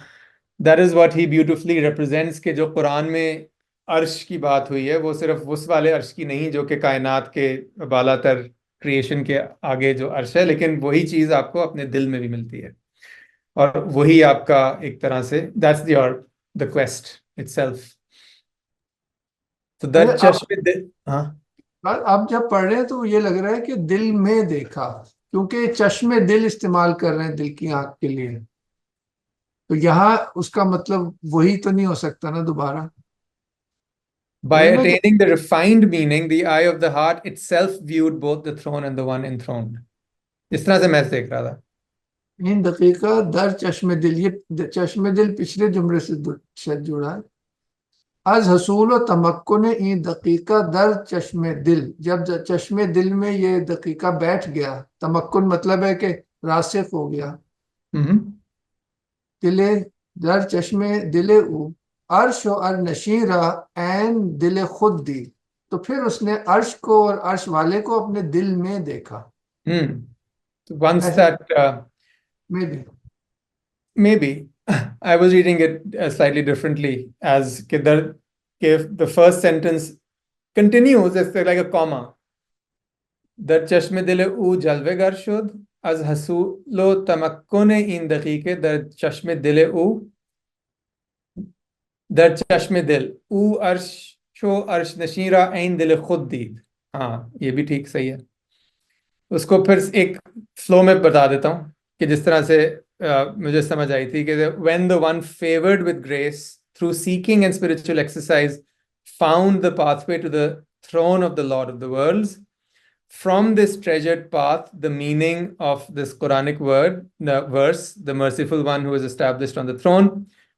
that is what he beautifully represents, کہ جو قرآن میں عرش کی بات ہوئی ہے وہ صرف اس والے عرش کی نہیں جو کہ کائنات کے بالا تر کریشن کے آگے جو عرش ہے، لیکن وہی چیز آپ کو اپنے دل میں بھی ملتی ہے، اور وہی آپ کا ایک طرح سے that's the quest itself. تو در چشم دل. ہاں آپ جب پڑھ رہے ہیں تو یہ لگ رہا ہے کہ دل میں دیکھا، کیونکہ چشم دل استعمال کر رہے ہیں دل کی آنکھ کے لیے، تو یہاں اس کا مطلب وہی تو نہیں ہو سکتا نا دوبارہ. By attaining the refined meaning, the eye of the heart itself viewed both the throne and the one enthroned. اس طرح سے میں دیکھ رہا تھا. ان دقیقہ در چشم دل، یہ چشم دل پچھلے جملے سے جڑا ہے. از حصول و تمکن این دقیقہ در چشم دل، جب چشم دل میں یہ دقیقہ بیٹھ گیا، تمکن مطلب ہے کہ راسخ ہو گیا. دل در چشم دل او عرش و عرش نشین را عین دل خود دی، تو پھر اس نے عرش کو اور عرش والے کو اپنے دل میں دیکھا. Once that maybe I was reading it slightly differently, as if the first sentence continues, it's like a comma. در چشم دل او جلوه گر شد از حصول و تمکن این دقیقه در چشم دل او، در چشم دل او عرش و عرش نشین را عین دل خود دید. ہاں یہ بھی ٹھیک صحیح ہے. اس کو پھر ایک فلو میں بتا دیتا ہوں کہ جس طرح سے مجھے سمجھ آئی تھی کہ when the one favored with grace through seeking and spiritual exercise found the pathway to the throne of the Lord of the worlds, from this treasured path the meaning of this Quranic word, the verse, the merciful one who is established on the throne,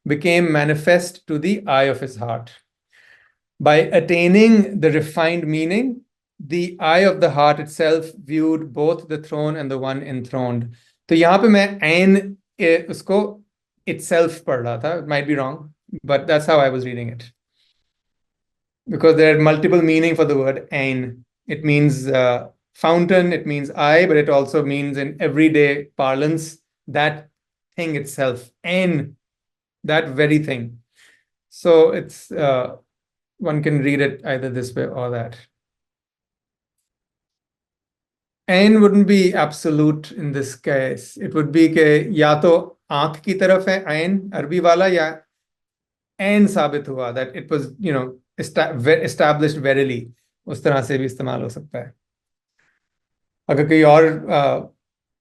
became manifest to the eye of his heart. By attaining the refined meaning, the eye of the heart itself viewed both the throne and the one enthroned. تو یہاں پہ میں عین اس کو itself پڑھ رہا تھا. It might be wrong, but that's how I was reading it. Because there are multiple meaning for the word ain. It means fountain, it means eye, but it also means in everyday parlance that thing itself. Ain, that very thing. So it's one can read it either this way or that. Ain wouldn't be absolute in this case. It would be کہ یا تو آنکھ کی طرف ہے عین عربی والا, یا عین ثابت ہوا that it was established verily. اس طرح سے بھی استعمال ہو سکتا ہے. اگر کوئی اور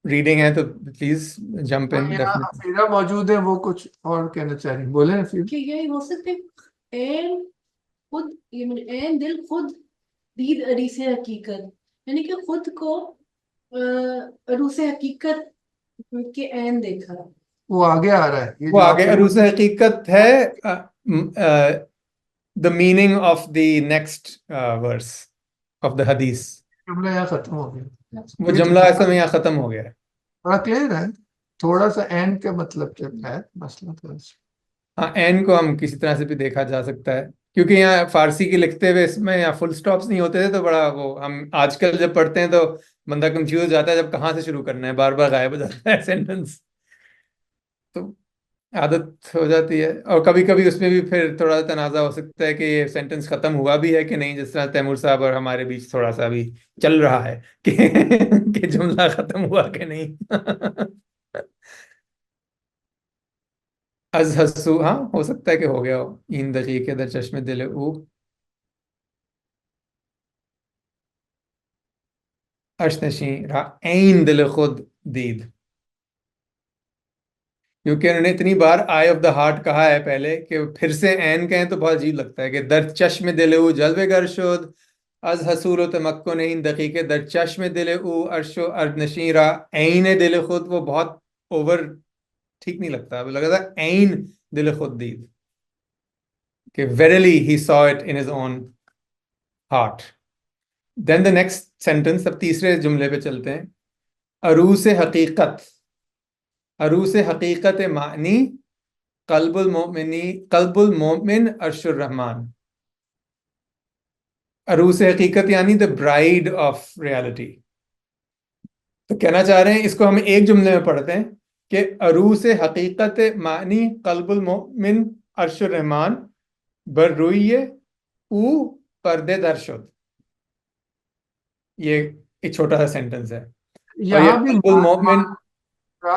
ریڈنگ ہے تو پلیز جمپ ان. حفیظہ موجود ہے, وہ کچھ اور کہنا چاہ رہی ہیں, بولیں حفیظ. کہ یہ ہو سکتے عین خود, عین دل خود دید عریس حقیقت, یعنی کہ خود کو عروس حقیقت کے عین دیکھا. وہ آگے آ رہا ہے, وہ آگے عروس حقیقت ہے. the meaning of the next verse of the hadith. جملہ یہاں ختم ہو گیا. وہ جملہ ایسا میں یہاں ختم ہو گیا ہے. بڑا کلیئر ہے, تھوڑا سا اینڈ کا مطلب کیا ہے مسئلہ تھوڑا سا. ہاں این کو ہم کسی طرح سے بھی دیکھا جا سکتا ہے, کیونکہ یہاں فارسی کی لکھتے ہوئے اس میں یہاں فل سٹاپس نہیں ہوتے تھے, تو بڑا وہ ہم آج کل جب پڑھتے ہیں تو بندہ کنفیوز ہو جاتا ہے جب کہاں سے شروع کرنا ہے, بار بار غائب ہو جاتا ہے سینٹنس, تو عادت ہو جاتی ہے. اور کبھی کبھی اس میں بھی پھر تھوڑا تنازع ہو سکتا ہے کہ یہ سینٹنس ختم ہوا بھی ہے کہ نہیں, جس طرح تیمور صاحب اور ہمارے بیچ تھوڑا سا بھی چل رہا ہے کہ جملہ ختم ہوا کہ نہیں. از حسو, ہاں ہو سکتا ہے کہ ہو گیا ہو. این دقیقے در چشم دل او اشنشین را عین دل خود دید. کیونکہ انہوں نے اتنی بار آئی آف دا ہارٹ کہا ہے پہلے کہ پھر سے عین کہیں تو بہت عجیب لگتا ہے کہ در چشم دل او جلوے گر شد, از حصول و تمکن این دقیقے در چشم دل او عرش و اردنشین را عین دل خود. وہ بہت اوور ٹھیک نہیں لگتا, وہ لگا تھا عین دل خود دید, کہ verily he saw it in his own heart. Then the next sentence, اب تیسرے جملے پہ چلتے ہیں. عروس حقیقت, عروس حقیقت معنی قلب المؤمن عرش الرحمن. عروس حقیقت یعنی the bride of reality. تو کہنا چاہ رہے ہیں, اس کو ہم ایک جملے میں پڑھتے ہیں کہ عروس حقیقت معنی قلب المؤمن عرش الرحمن بر روی او پردے در شد. یہ ایک چھوٹا سا سینٹنس ہے. یہاں بھی قلب المؤمن,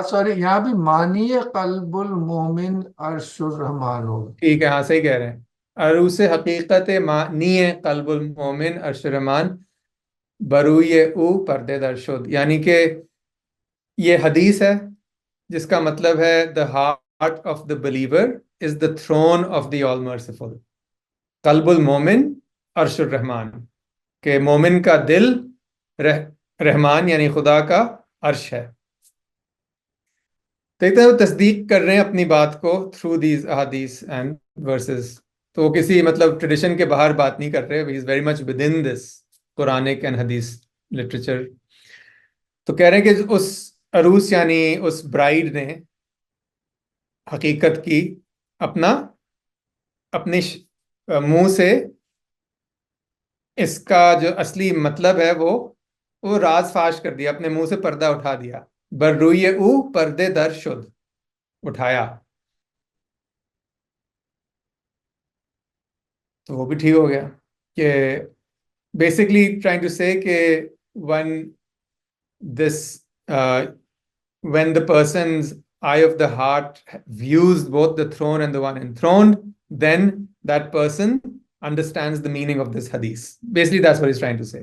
سوری, یہاں بھی معنی قلب المومن عرش الرحمن ہوگا. ٹھیک ہے, ہاں صحیح کہہ رہے ہیں. عروس حقیقت معنی قلب المومن عرش الرحمن بروی او پردے در شد. یعنی کہ یہ حدیث ہے جس کا مطلب ہے the heart of the believer is the throne of the all merciful. قلب المومن عرش الرحمن, کہ مومن کا دل رحمان یعنی خدا کا عرش ہے. دیکھتے ہیں وہ تصدیق کر رہے ہیں اپنی بات کو through these ahadith and verses. تو وہ کسی مطلب ٹریڈیشن کے باہر بات نہیں کر رہے, he is very much within this Quranic and hadith literature. تو کہہ رہے ہیں کہ اس عروس یعنی اس برائڈ نے حقیقت کی اپنے منہ سے اس کا جو اصلی مطلب ہے وہ راز فاش کر دیا, اپنے منہ سے پردہ اٹھا دیا. بر روی او پردے در شد, اٹھایا. تو وہ بھی ٹھیک ہو گیا کہ basically trying to say کہ when this when the person's eye of the heart views both the throne and the one enthroned, then that person understands the meaning of this hadith. Basically, that's what he's trying to say.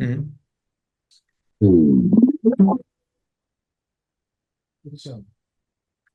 Hmm.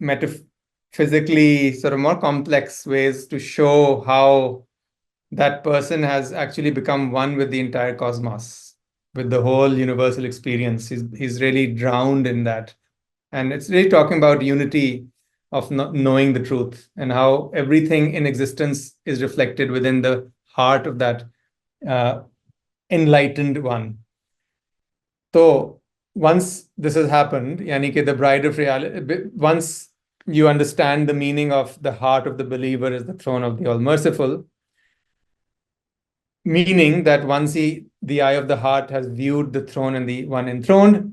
metaphysically sort of more complex ways to show how that person has actually become one with the entire cosmos, with the whole universal experience. He's really drowned in that. And it's really talking about unity of knowing the truth and how everything in existence is reflected within the heart of that enlightened one. So once this has happened, yani ki the bride of reality, once you understand the meaning of the heart of the believer is the throne of the All-Merciful, meaning that once the eye of the heart has viewed the throne and the one enthroned,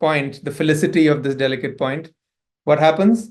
point, the felicity of this delicate point, what happens?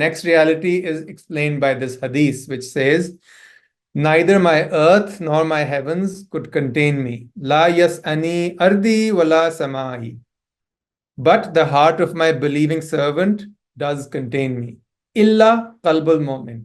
next reality is explained by this hadith which says neither my earth nor my heavens could contain me, la yas'ani ardi wala samai, but the heart of my believing servant does contain me, illa qalbul mu'min,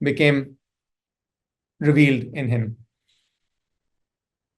became revealed in him.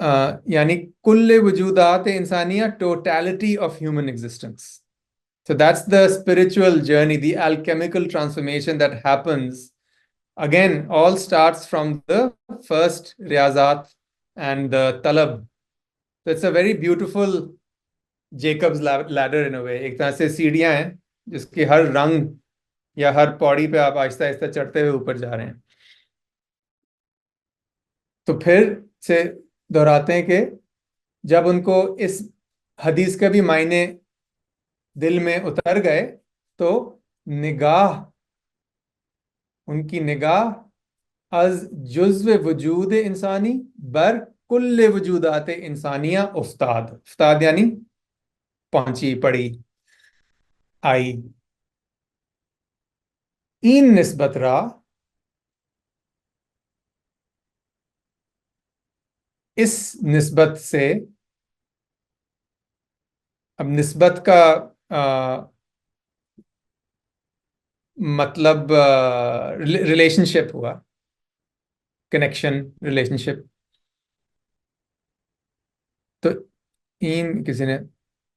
یعنی کل وجودات انسانیہ, totality of human existence. So that's the spiritual journey, the alchemical transformation that happens. Again, all starts from the first riyazat and the talab. So it's a very beautiful Jacob's ladder in a way. ایک طرح سے سیڑھیاں ہیں جس کی ہر رنگ یا ہر پوڑی پہ آپ آہستہ آہستہ چڑھتے ہوئے اوپر جا رہے ہیں. تو پھر سے دہراتے ہیں کہ جب ان کو اس حدیث کے بھی معنی دل میں اتر گئے تو نگاہ, ان کی نگاہ از جزو وجود انسانی بر کل وجودات انسانیہ افتاد. افتاد یعنی پہنچی, پڑی, آئی. این نسبت را اس نسبت سے, اب نسبت کا مطلب ریلیشن شپ ہوا, کنیکشن, ریلیشن شپ. تو این کسی نے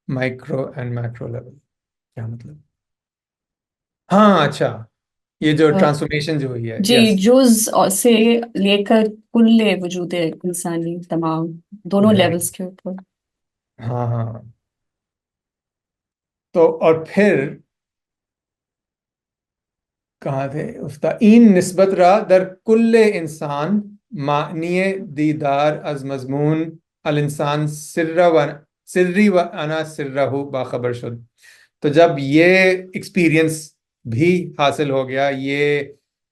مائکرو اینڈ میکرو لیول, کیا مطلب؟ ہاں اچھا, یہ جو ٹرانسفارمیشن جو ہوئی ہے, جی, جز سے لے کر کل وجود انسانی تمام دونوں لیولز کے اوپر. ہاں ہاں. تو اور پھر کہاں تھے استاد؟ این نسبت را در کل انسان معنی دیدار از مضمون الانسان سری و انا سرہ باخبر شد. تو جب یہ ایکسپیرینس بھی حاصل ہو گیا, یہ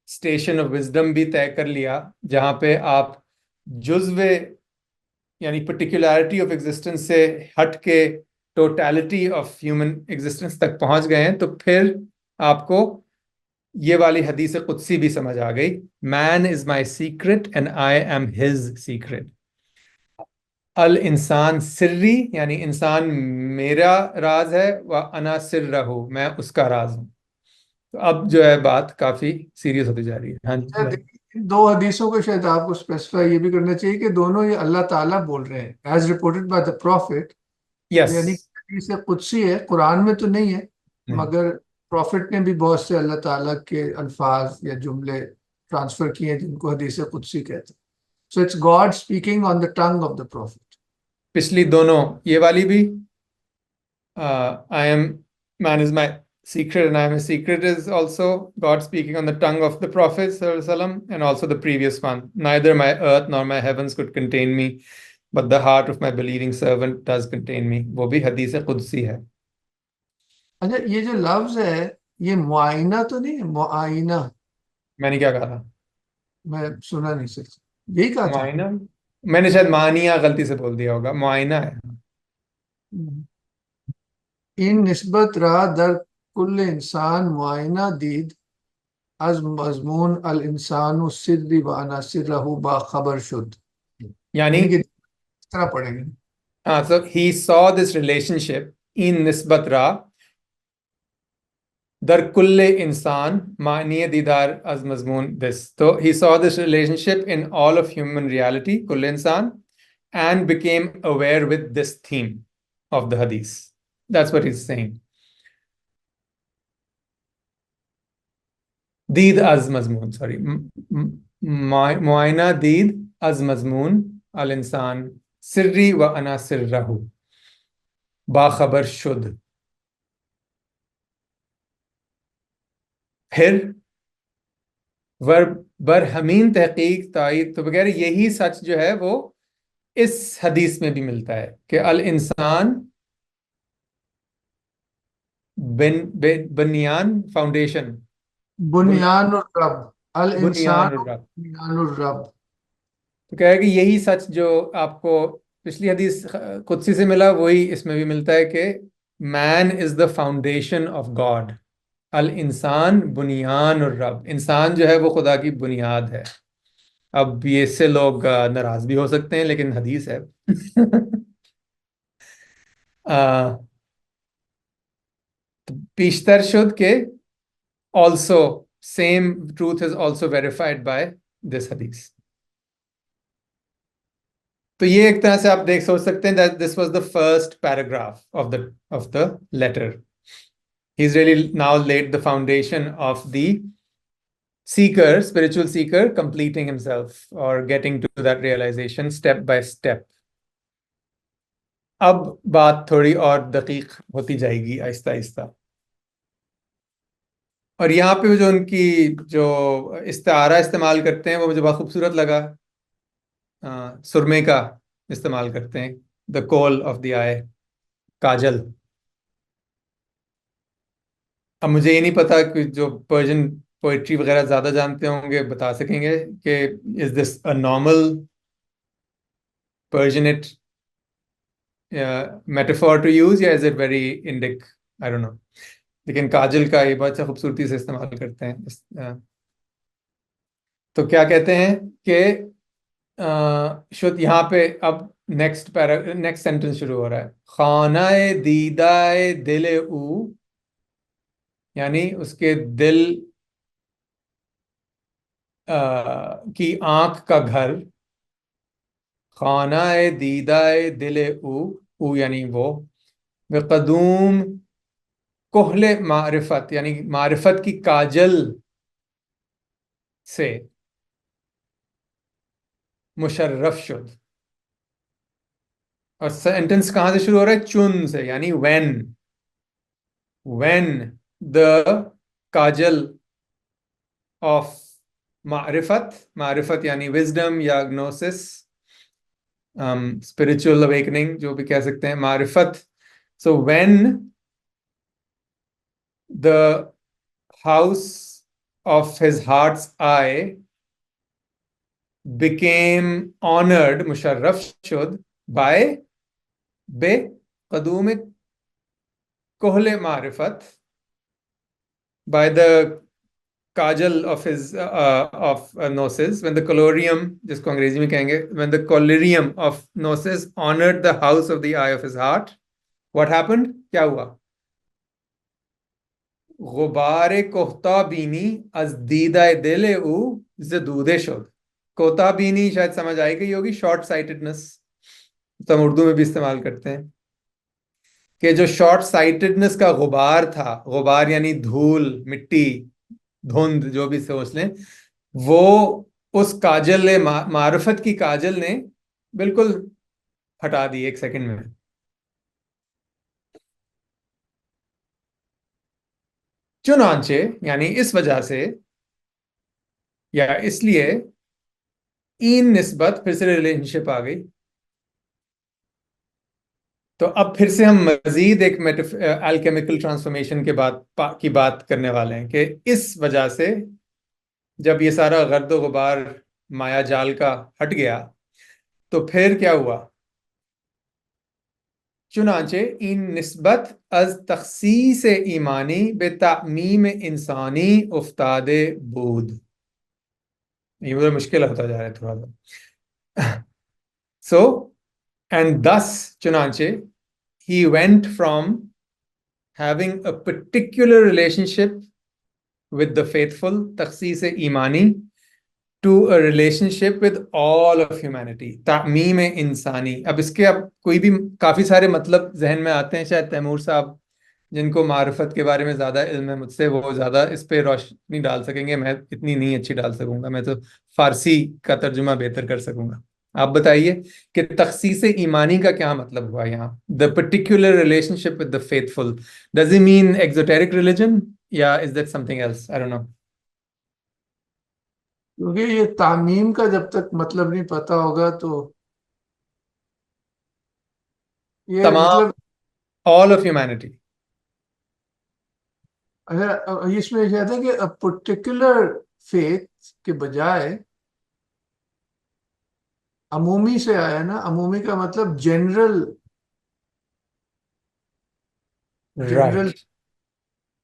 اسٹیشن آف وزڈم بھی طے کر لیا جہاں پہ آپ جزو یعنی پرٹیکولیرٹی آف ایگزسٹنس سے ہٹ کے ٹوٹیلٹی آف ہیومن ایگزسٹنس تک پہنچ گئے ہیں, تو پھر آپ کو یہ والی حدیث قدسی بھی سمجھ آ گئی. Man is my secret and I am his secret. الانسان سری یعنی انسان میرا راز ہے, و انا سرہ میں اس کا راز ہوں. تو اب جو ہے بات کافی سیریس ہوتی جا رہی ہے. ہاں جی, دو حدیثوں کو شاید آپ کو اسپیسیفائی یہ بھی کرنا چاہیے کہ دونوں یہ اللہ تعالیٰ بول رہے ہیں, as reported by the prophet. Yes, یعنی حدیث قدسی ہے, قرآن میں تو نہیں ہے, مگر پروفٹ نے بھی بہت سے اللہ تعالیٰ کے الفاظ یا جملے ٹرانسفر کیے ہیں جن کو حدیث قدسی کہتے ہیں. So it's God speaking on the tongue of the prophet. پچھلی دونوں, یہ والی بھی I am, man is my secret and I am a secret is also God speaking on the tongue of the Prophet sallallahu alaihi wasallam, and also the previous one, neither my earth nor my heavens could contain me, but the heart of my believing servant does contain me. وہ بھی حدیث قدسی ہے. اچھا, یہ جو لفظ ہے یہ معائنہ تو نہیں ہے؟ معائنہ میں نے کیا کہا تھا؟ میں سنا نہیں سکتا, یہی کہا تھا. معائنہ, میں نے شاید معنیہ غلطی سے بول دیا ہوگا, معائنہ ہے. ان نسبت را در کل انسان معائنہ دید از مضمون الانسان سری و انا سرہ باخبر شد. یعنی کہ اس طرح پڑھیں گے. so he saw this relationship in نسبت را در کل انسان معنی دیدار از مضمون this. So he saw this relationship in all of human reality, کل انسان, and became aware with this theme of the hadith. That's what he's saying. دید از مضمون, sorry, معائنہ دید از مضمون الانسان سری و انا سرہ باخبر شد. پھر برہمین تحقیق تائید, تو بغیر یہی سچ جو ہے وہ اس حدیث میں بھی ملتا ہے کہ الانسان بنیان فاؤنڈیشن, بنیان الرب, الانسان بنیان الرب. بنیان الرب. تو کہہ کہ یہی سچ جو آپ کو پچھلی حدیث قدسی سے ملا وہی اس میں بھی ملتا ہے کہ مین از دا فاؤنڈیشن آف گاڈ. الانسان بنیان الرب, انسان جو ہے وہ خدا کی بنیاد ہے. اب یہ اس سے لوگ ناراض بھی ہو سکتے ہیں لیکن حدیث ہے. پیشتر شد کہ also same truth is also verified by this hadith. تو یہ ایک طرح سے آپ سوچ سکتے ہیں that this was the first paragraph of the letter. He's really now laid the foundation of the seeker, spiritual seeker, completing himself or getting to that realization step by step. اب بات تھوڑی اور دقیق ہوتی جائے گی آہستہ آہستہ. اور یہاں پہ جو ان کی جو استعارہ استعمال کرتے ہیں وہ مجھے بہت خوبصورت لگا. سرمے کا استعمال کرتے ہیں, دا کول آف دی آئی, کاجل. اب مجھے یہ نہیں پتا کہ جو پرشین پوئٹری وغیرہ زیادہ جانتے ہوں گے بتا سکیں گے کہ is this a normal Persian metaphor to use, یا is it very Indic, I don't know. لیکن کاجل کا یہ بہت خوبصورتی سے استعمال کرتے ہیں. تو کیا کہتے ہیں کہ شد یہاں پہ اب نیکسٹ سینٹنس شروع ہو رہا ہے. خانہ دیدہ دل او, یعنی اس کے دل کی آنکھ کا گھر. خانہ دیدہ دل او یعنی وہ. قدوم کحل معرفت, یعنی معرفت کی کاجل سے مشرف شد. اور سینٹنس کہاں سے شروع ہو رہا ہے؟ چن سے, یعنی when the کاجل of معرفت یعنی wisdom یا gnosis, spiritual awakening جو بھی کہہ سکتے ہیں, معرفت. So when the house of his heart's eye became honored, musharraf shud, by بے قدوم کحل معرفت, by the kajal of his of gnosis, when the collyrium, جس کو انگریزی میں کہیں گے, when the collyrium of gnosis honored the house of the eye of his heart, what happened? کیا ہوا؟ غبار کوہتا بینی از دیدہ دل او زدودے شد. کوہتا بینی شاید سمجھ آئی گئی ہوگی, شارٹ سائٹڈنس, تو ہم اردو میں بھی استعمال کرتے ہیں کہ جو شارٹ سائٹڈنس کا غبار تھا, غبار یعنی دھول, مٹی, دھند, جو بھی سوچ لیں, وہ اس کاجل معرفت کی کاجل نے بالکل ہٹا دی ایک سیکنڈ میں. چنانچہ یعنی اس وجہ سے یا اس لیے, این نسبت, پھر سے ریلیشن شپ آ گئی. تو اب پھر سے ہم مزید ایک الکیمیکل ٹرانسفارمیشن کی بات کرنے والے ہیں کہ اس وجہ سے جب یہ سارا گرد و غبار مایا جال کا ہٹ گیا تو پھر کیا ہوا؟ چنانچہ ان نسبت از تخصیص ایمانی بے تعمیم انسانی افتاد بود. یہ بڑا مشکل ہوتا جا رہا ہے تھوڑا سا. سو and thus چنانچہ he went from having a particular relationship with the faithful, تخصیص ایمانی, to a relationship with all of humanity, تعمیم انسانی. اب اس کے کوئی بھی کافی سارے مطلب ذہن میں آتے ہیں. شاید تیمور صاحب جن کو معرفت کے بارے میں زیادہ علم ہے مجھ سے, وہ زیادہ اس پہ روشنی ڈال سکیں گے, میں اتنی نہیں اچھی ڈال سکوں گا. میں تو فارسی کا ترجمہ بہتر کر سکوں گا. آپ بتائیے کہ تخصیص ایمانی کا کیا مطلب ہوا یہاں؟ the particular relationship with the faithful, does it mean exoteric religion یا is that something else? I don't know. کیونکہ یہ تعمیم کا جب تک مطلب نہیں پتا ہوگا تو یہ تمام مطلب all of humanity. اس میں کہتے ہیں کہ پرٹیکولر فیتھ کے بجائے عمومی سے آیا نا. عمومی کا مطلب جنرل, Right.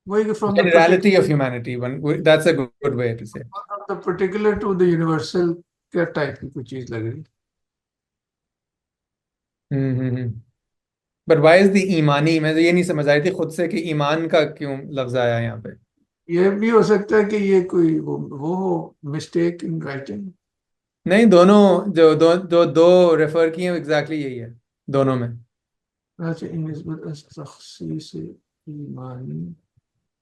وہی from Generality of humanity. That's a good way to say. the particular to the universal کیا ٹائپ کی کوئی چیز لگ رہی. But why is the ایمانی؟ میں تو یہ نہیں سمجھ آئی تھی خود سے کہ ایمان کا کیوں لفظ آیا یہاں پہ. یہ بھی ہو سکتا ہے کہ یہ کوئی وہ مسٹیک ان رائٹنگ. نہیں دونوں جو دو ریفر کی ہیں ایگزیکٹلی یہی ہے دونوں میں. اچھا نسبت از تخصیص ایمانی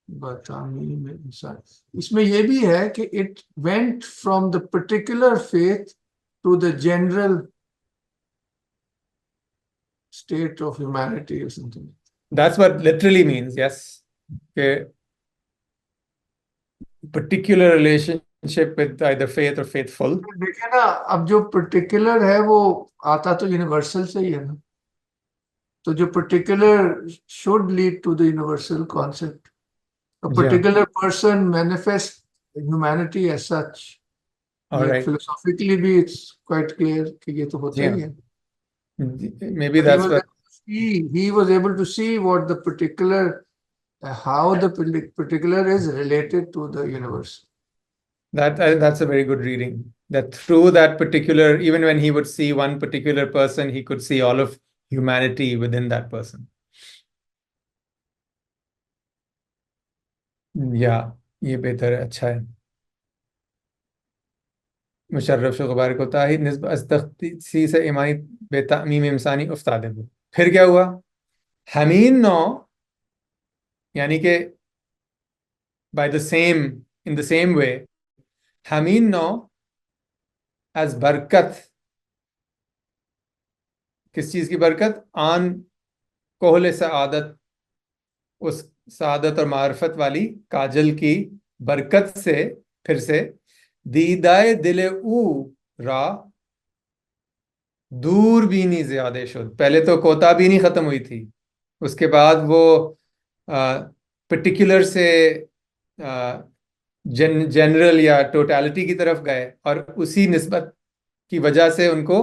بتعمیم انسان. اس میں یہ بھی ہے کہ it went from the particular faith to the general state of humanity or something. That's what literally means, yes. کہ particular relationship with either faith or faithful. دیکھیں نا اب جو پرٹیکولر ہے وہ آتا تو یونیورسل سے ہی ہے نا, تو جو particular should lead to the universal concept. A particular person manifests humanity as such. All Like right. philosophically بھی it's quite clear کہ یہ تو ہوتا ہی ہے. Maybe But that's what. he was able to see what the particular, how the particular is related to the universe. That's a very good reading. That through that particular, even when he would see one particular person, he could see all of humanity within that person. Yeah, یہ بہتر ہے, اچھا ہے. مشرف شغبار کو تاہید نسبت از تخصیص ایمانی بے تعمیم انسانی افتاد ہے. پھر کیا ہوا؟ حمین نو یعنی کہ by the same, in the same way, حمین know as برکت. کس چیز کی برکت؟ آن کوہل سعادت, اس سعادت اور معرفت والی کاجل کی برکت سے پھر سے دیدائے دل او را دور بینی زیادہ شد. پہلے تو کوتا بینی ختم ہوئی تھی, اس کے بعد وہ پرٹیکولر سے جنرل یا ٹوٹالٹی کی طرف گئے, اور اسی نسبت کی وجہ سے ان کو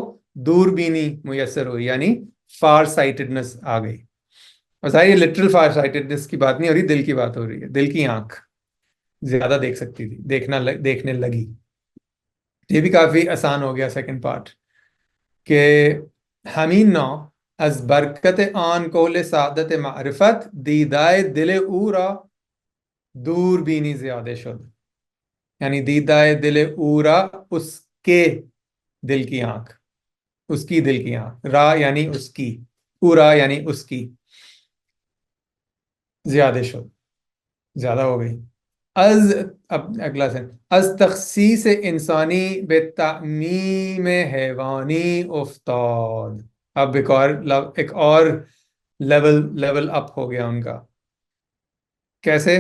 دور بینی میسر ہوئی, یعنی فار سائٹڈنس آ گئی. اور ظاہر یہ لٹرل فار سائٹڈنس کی بات نہیں ہو رہی, دل کی بات ہو رہی ہے. دل کی آنکھ زیادہ دیکھ سکتی تھی, دیکھنے لگی. یہ بھی کافی آسان ہو گیا سیکنڈ پارٹ, کہ ہمین نو از برکت آن کول سعادت معرفت دیدائے دل او را دور بینی زیادہ شد. یعنی دیدائے دل او را اس کے دل کی آنکھ, اس کی دل کی آنکھ, را یعنی اس کی, او را یعنی اس کی, زیادہ شد زیادہ ہو گئی. از اب اگلا سے از تخصیص انسانی بے تعمیم حیوانی افتاد. اب ایک اور لیول اپ ہو گیا ان کا. کیسے؟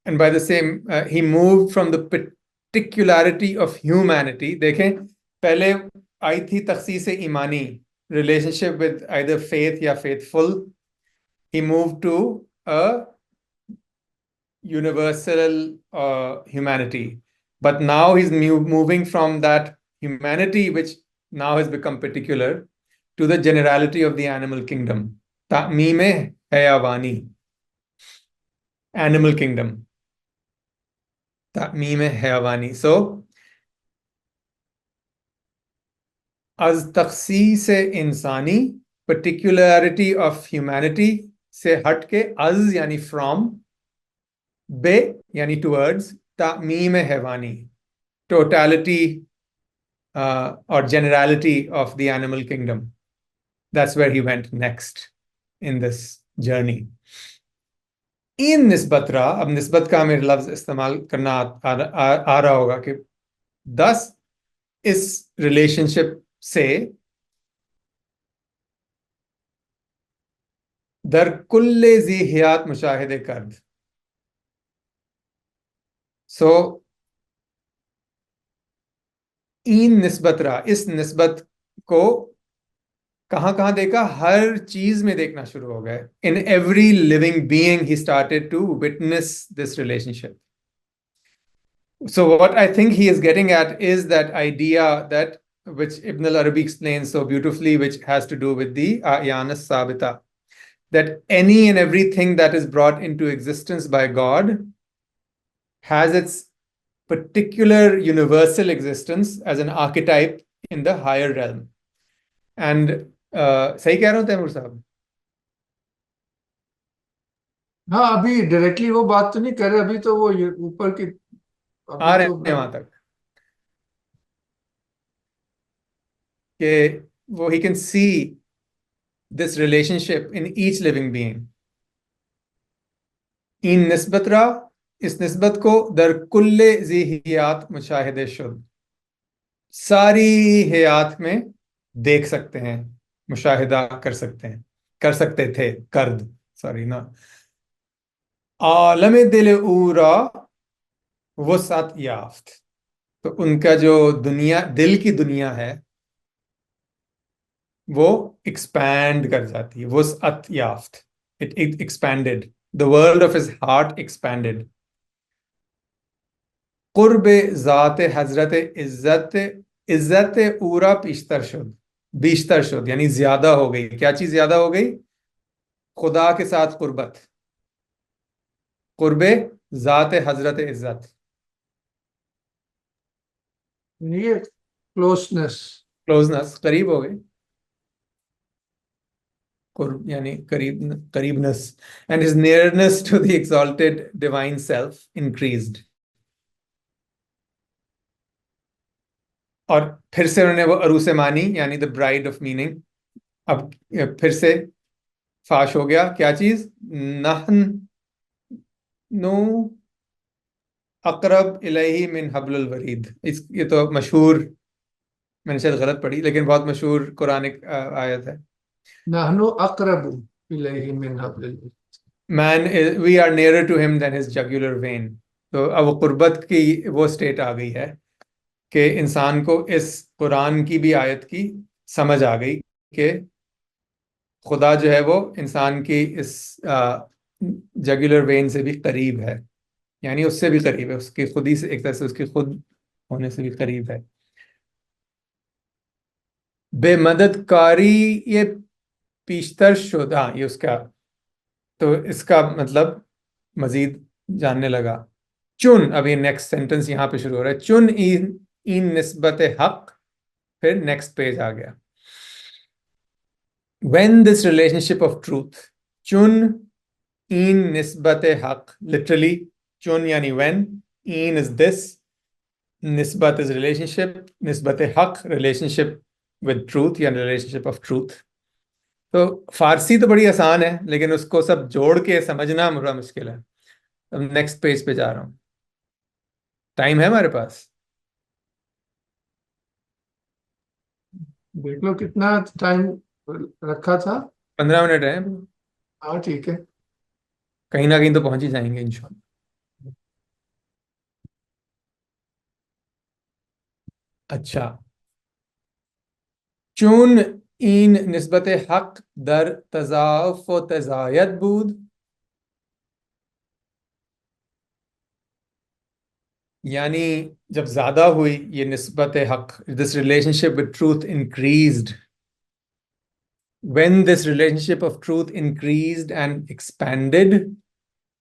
and by the same he moved from the particularity of humanity. دیکھیں پہلے آئی تھی تخصیص ایمانی, relationship with either faith یا faithful. He moved to a universal humanity, but now he's moving from that humanity which now has become particular to the generality of the animal kingdom. ta'meem hayawani, animal kingdom, ta'meem hayawani. So از تخصیص انسانی, particularity of humanity سے ہٹ کے, از یعنی from, بے یعنی towards, تعمیم حیوانی, totality or generality of the animal kingdom. That's where he went next in this journey. ان نسبت را, اب نسبت کا ہمیں لفظ استعمال کرنا آ رہا ہوگا کہ دس اس ریلیشن شپ سے در کل ذی حیات مشاہدے کرد. سو این نسبت را, اس نسبت کو کہاں کہاں دیکھا؟ ہر چیز میں دیکھنا شروع ہو گئے. In every living being he started to witness this relationship. So what I think he is getting at is that idea that which Ibn al-Arabi explains so beautifully, which has to do with the a'yan as-sabita, that any and everything that is brought into existence by God has its particular universal existence as an archetype in the higher realm. And صحیح کہہ رہا ہوں Timur صاحب؟ ہاں ابھی directly وہ بات تو نہیں کر رہے, ابھی تو وہ یہ اوپر کی آ ابھی رہے تو ہیں وہاں تک کہ وہ he can see this relationship in each living being. این نسبت را, اس نسبت کو در کل ذی حیات مشاہدے شد, ساری حیات میں دیکھ سکتے ہیں, مشاہدہ کر سکتے ہیں, کر سکتے تھے, کرد سوری نا. عالم دل او را وسعت یافت, تو ان کا جو دنیا, دل کی دنیا ہے وہ ایکسپینڈ کر جاتی ہے. وسعت یافت, it expanded. The world of his heart expanded. قرب ذات حضرت عزت, عزت اورا پیشتر شد, بیشتر شد یعنی زیادہ ہو گئی. کیا چیز زیادہ ہو گئی؟ خدا کے ساتھ قربت. قرب ذات حضرت عزت, یہ کلوزنس. کلوزنس, قریب ہو گئی. قرب یعنی قریب, قریبنس. And his nearness to the exalted divine self increased. اور پھر سے انہوں نے وہ عروس مانی یعنی the bride of meaning, اب پھر سے فاش ہو گیا. کیا چیز؟ نحن نو اقرب الیہ من حبل الورید. یہ تو مشہور, میں نے شاید غلط پڑھی لیکن بہت مشہور قرآنک آیت ہے. نحن اقرب الیہ من حبل الورید. Man, we are nearer to him than his jugular vein. تو اب قربت کی وہ سٹیٹ آ گئی ہے کہ انسان کو اس قرآن کی بھی آیت کی سمجھ آ گئی کہ خدا جو ہے وہ انسان کی اس جگولر وین سے بھی قریب ہے, یعنی اس سے بھی قریب ہے, اس کی خودی سے, ایک طرح سے اس کی خود ہونے سے بھی قریب ہے. بے مدد کاری یہ پیشتر شد, ہاں یہ اس کا, تو اس کا مطلب مزید جاننے لگا. چن, اب یہ نیکسٹ سینٹنس یہاں پہ شروع ہو رہا ہے, چن این نسبت حق, پھر نیکسٹ پیج آ گیا. when this relationship of truth, چن این نسبت حق, literally چن یعنی when, این is this, نسبت is relationship, نسبت حق relationship with truth یا relationship of truth. تو فارسی تو بڑی آسان ہے لیکن اس کو سب جوڑ کے سمجھنا بڑا مشکل ہے. اب نیکسٹ پیج پہ جا رہا ہوں. ٹائم ہے ہمارے پاس؟ دیکھ لو کتنا ٹائم رکھا تھا. 15 منٹ ہے. ہاں ٹھیک ہے. کہیں نہ کہیں تو پہنچ ہی جائیں گے انشاءاللہ. اچھا, چون این نسبت حق در تضاعف و تزاید بود, یعنی جب زیادہ ہوئی یہ نسبت حق, this relationship with truth increased. When this relationship of truth increased and expanded,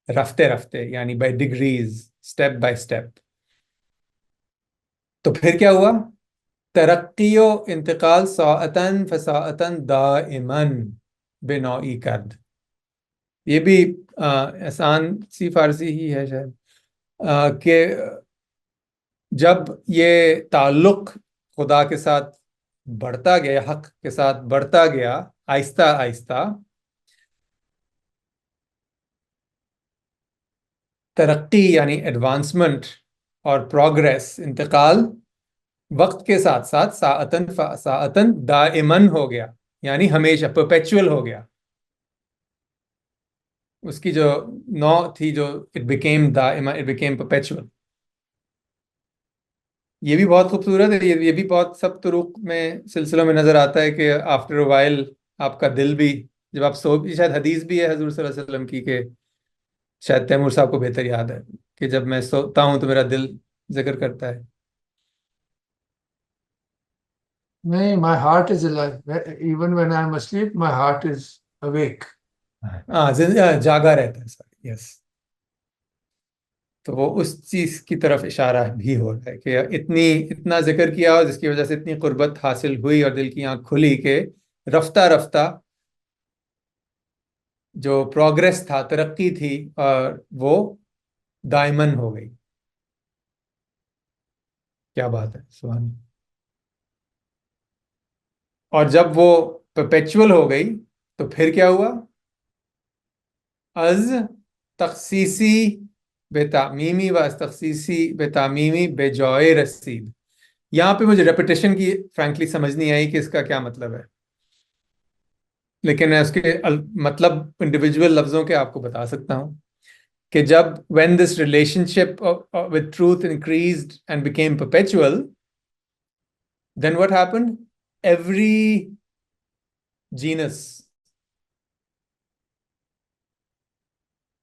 رفتے رفتے یعنی by degrees, step by step. تو پھر کیا ہوا؟ ترقی و انتقال ساعتاً فساعتاً دائماً بنوعی کرد. یہ بھی آسان سی فارسی ہی ہے شاید, کہ جب یہ تعلق خدا کے ساتھ بڑھتا گیا, حق کے ساتھ بڑھتا گیا آہستہ آہستہ, ترقی یعنی ایڈوانسمنٹ اور پروگریس, انتقال وقت کے ساتھ ساتھ ساعتاً فساعتاً دائماً ہو گیا, یعنی ہمیشہ پرپیچول ہو گیا. اس کی جو نو تھی جو اٹ بیکیم دائما, اٹ بیکیم پرپیچول. یہ بھی بہت خوبصورت ہے. یہ بھی بہت سب طرق میں سلسلوں میں نظر آتا ہے کہ آفٹر اے وائل آپ کا دل بھی, جب آپ سو, شاید حدیث بھی ہے حضور صلی اللہ علیہ وسلم کی, کہ شاید تیمور صاحب کو بہتر یاد ہے, کہ جب میں سوتا ہوں تو میرا دل ذکر کرتا ہے. نہیں, my heart is alive. Even when I am asleep, my heart is awake. ہاں, جاگا رہتا ہے سر. یس, تو وہ اس چیز کی طرف اشارہ بھی ہو رہا ہے کہ اتنا ذکر کیا اور جس کی وجہ سے اتنی قربت حاصل ہوئی اور دل کی آنکھ کھلی کہ رفتہ رفتہ جو پروگریس تھا, ترقی تھی, اور وہ دائمن ہو گئی. کیا بات ہے, سبحان اللہ. اور جب وہ پرپیچول ہو گئی تو پھر کیا ہوا؟ از تخصیصی بے تعمیمی و از تخصیصی بے تعمیمی بے جوئے رسید. یہاں پہ مجھے ریپیٹیشن کی فرینکلی سمجھ نہیں آئی کہ اس کا کیا مطلب ہے, لیکن میں اس کے مطلب انڈیویجول لفظوں کے آپ کو بتا سکتا ہوں کہ جب when this relationship with truth increased and became perpetual, then what happened? Every genus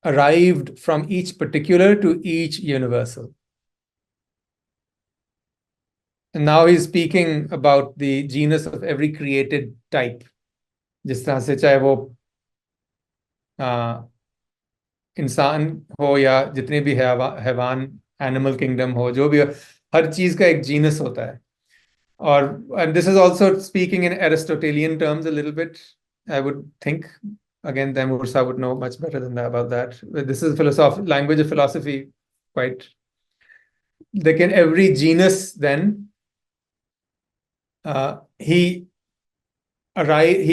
arrived from each particular to each universal. And now he's speaking about the genus of every created type. جس طرح سے چاہے وہ انسان ہو یا جتنے بھی حیوان, اینیمل کنگڈم ہو, جو بھی ہو, ہر چیز کا ایک جینس ہوتا ہے. اور and this is also speaking in Aristotelian terms a little bit, I would think. Again, then Mursa would know much better than that about that. This is language of philosophy, quite. Lekin every genus then, he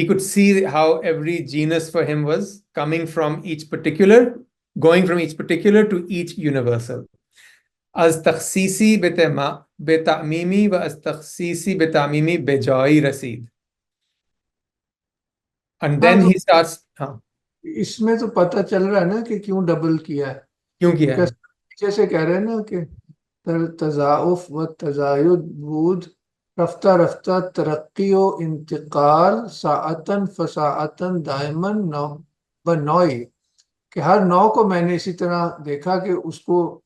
could see how every genus for him was coming from each particular, going from each particular to each universal. از تخصیصی بے تعمیمی و از تخصیصی بے تعمیمی بے جائی رسید. And then he starts, اس میں تو پتہ چل رہا ہے نا کہ کیوں ڈبل کیا ہے. کیوں کیا ہے؟ جیسے کہہ رہے ہیں نا کہ تضاعف و تزاید بود، رفتہ رفتہ ترقی و انتقال، ساعتاً فساعتاً دائماً بنوئی، کہ ہر نو کو میں نے اسی طرح دیکھا کہ اس کو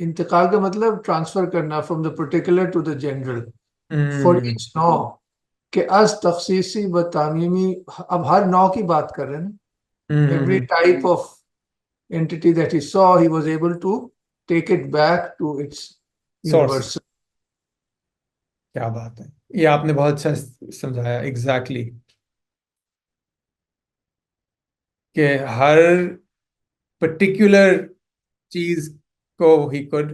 انتقال کا مطلب ٹرانسفر کرنا from the particular to the general for each no, کہ از تخصیصی و تعمیمی. اب ہر نو کی بات کر رہے ہیں نا. Every type of entity that he saw, he was able to take it back to its universal. کیا بات ہے, یہ آپ نے بہت اچھا سمجھایا. ایگزیکٹلی کہ ہر پرٹیکولر چیز کو he could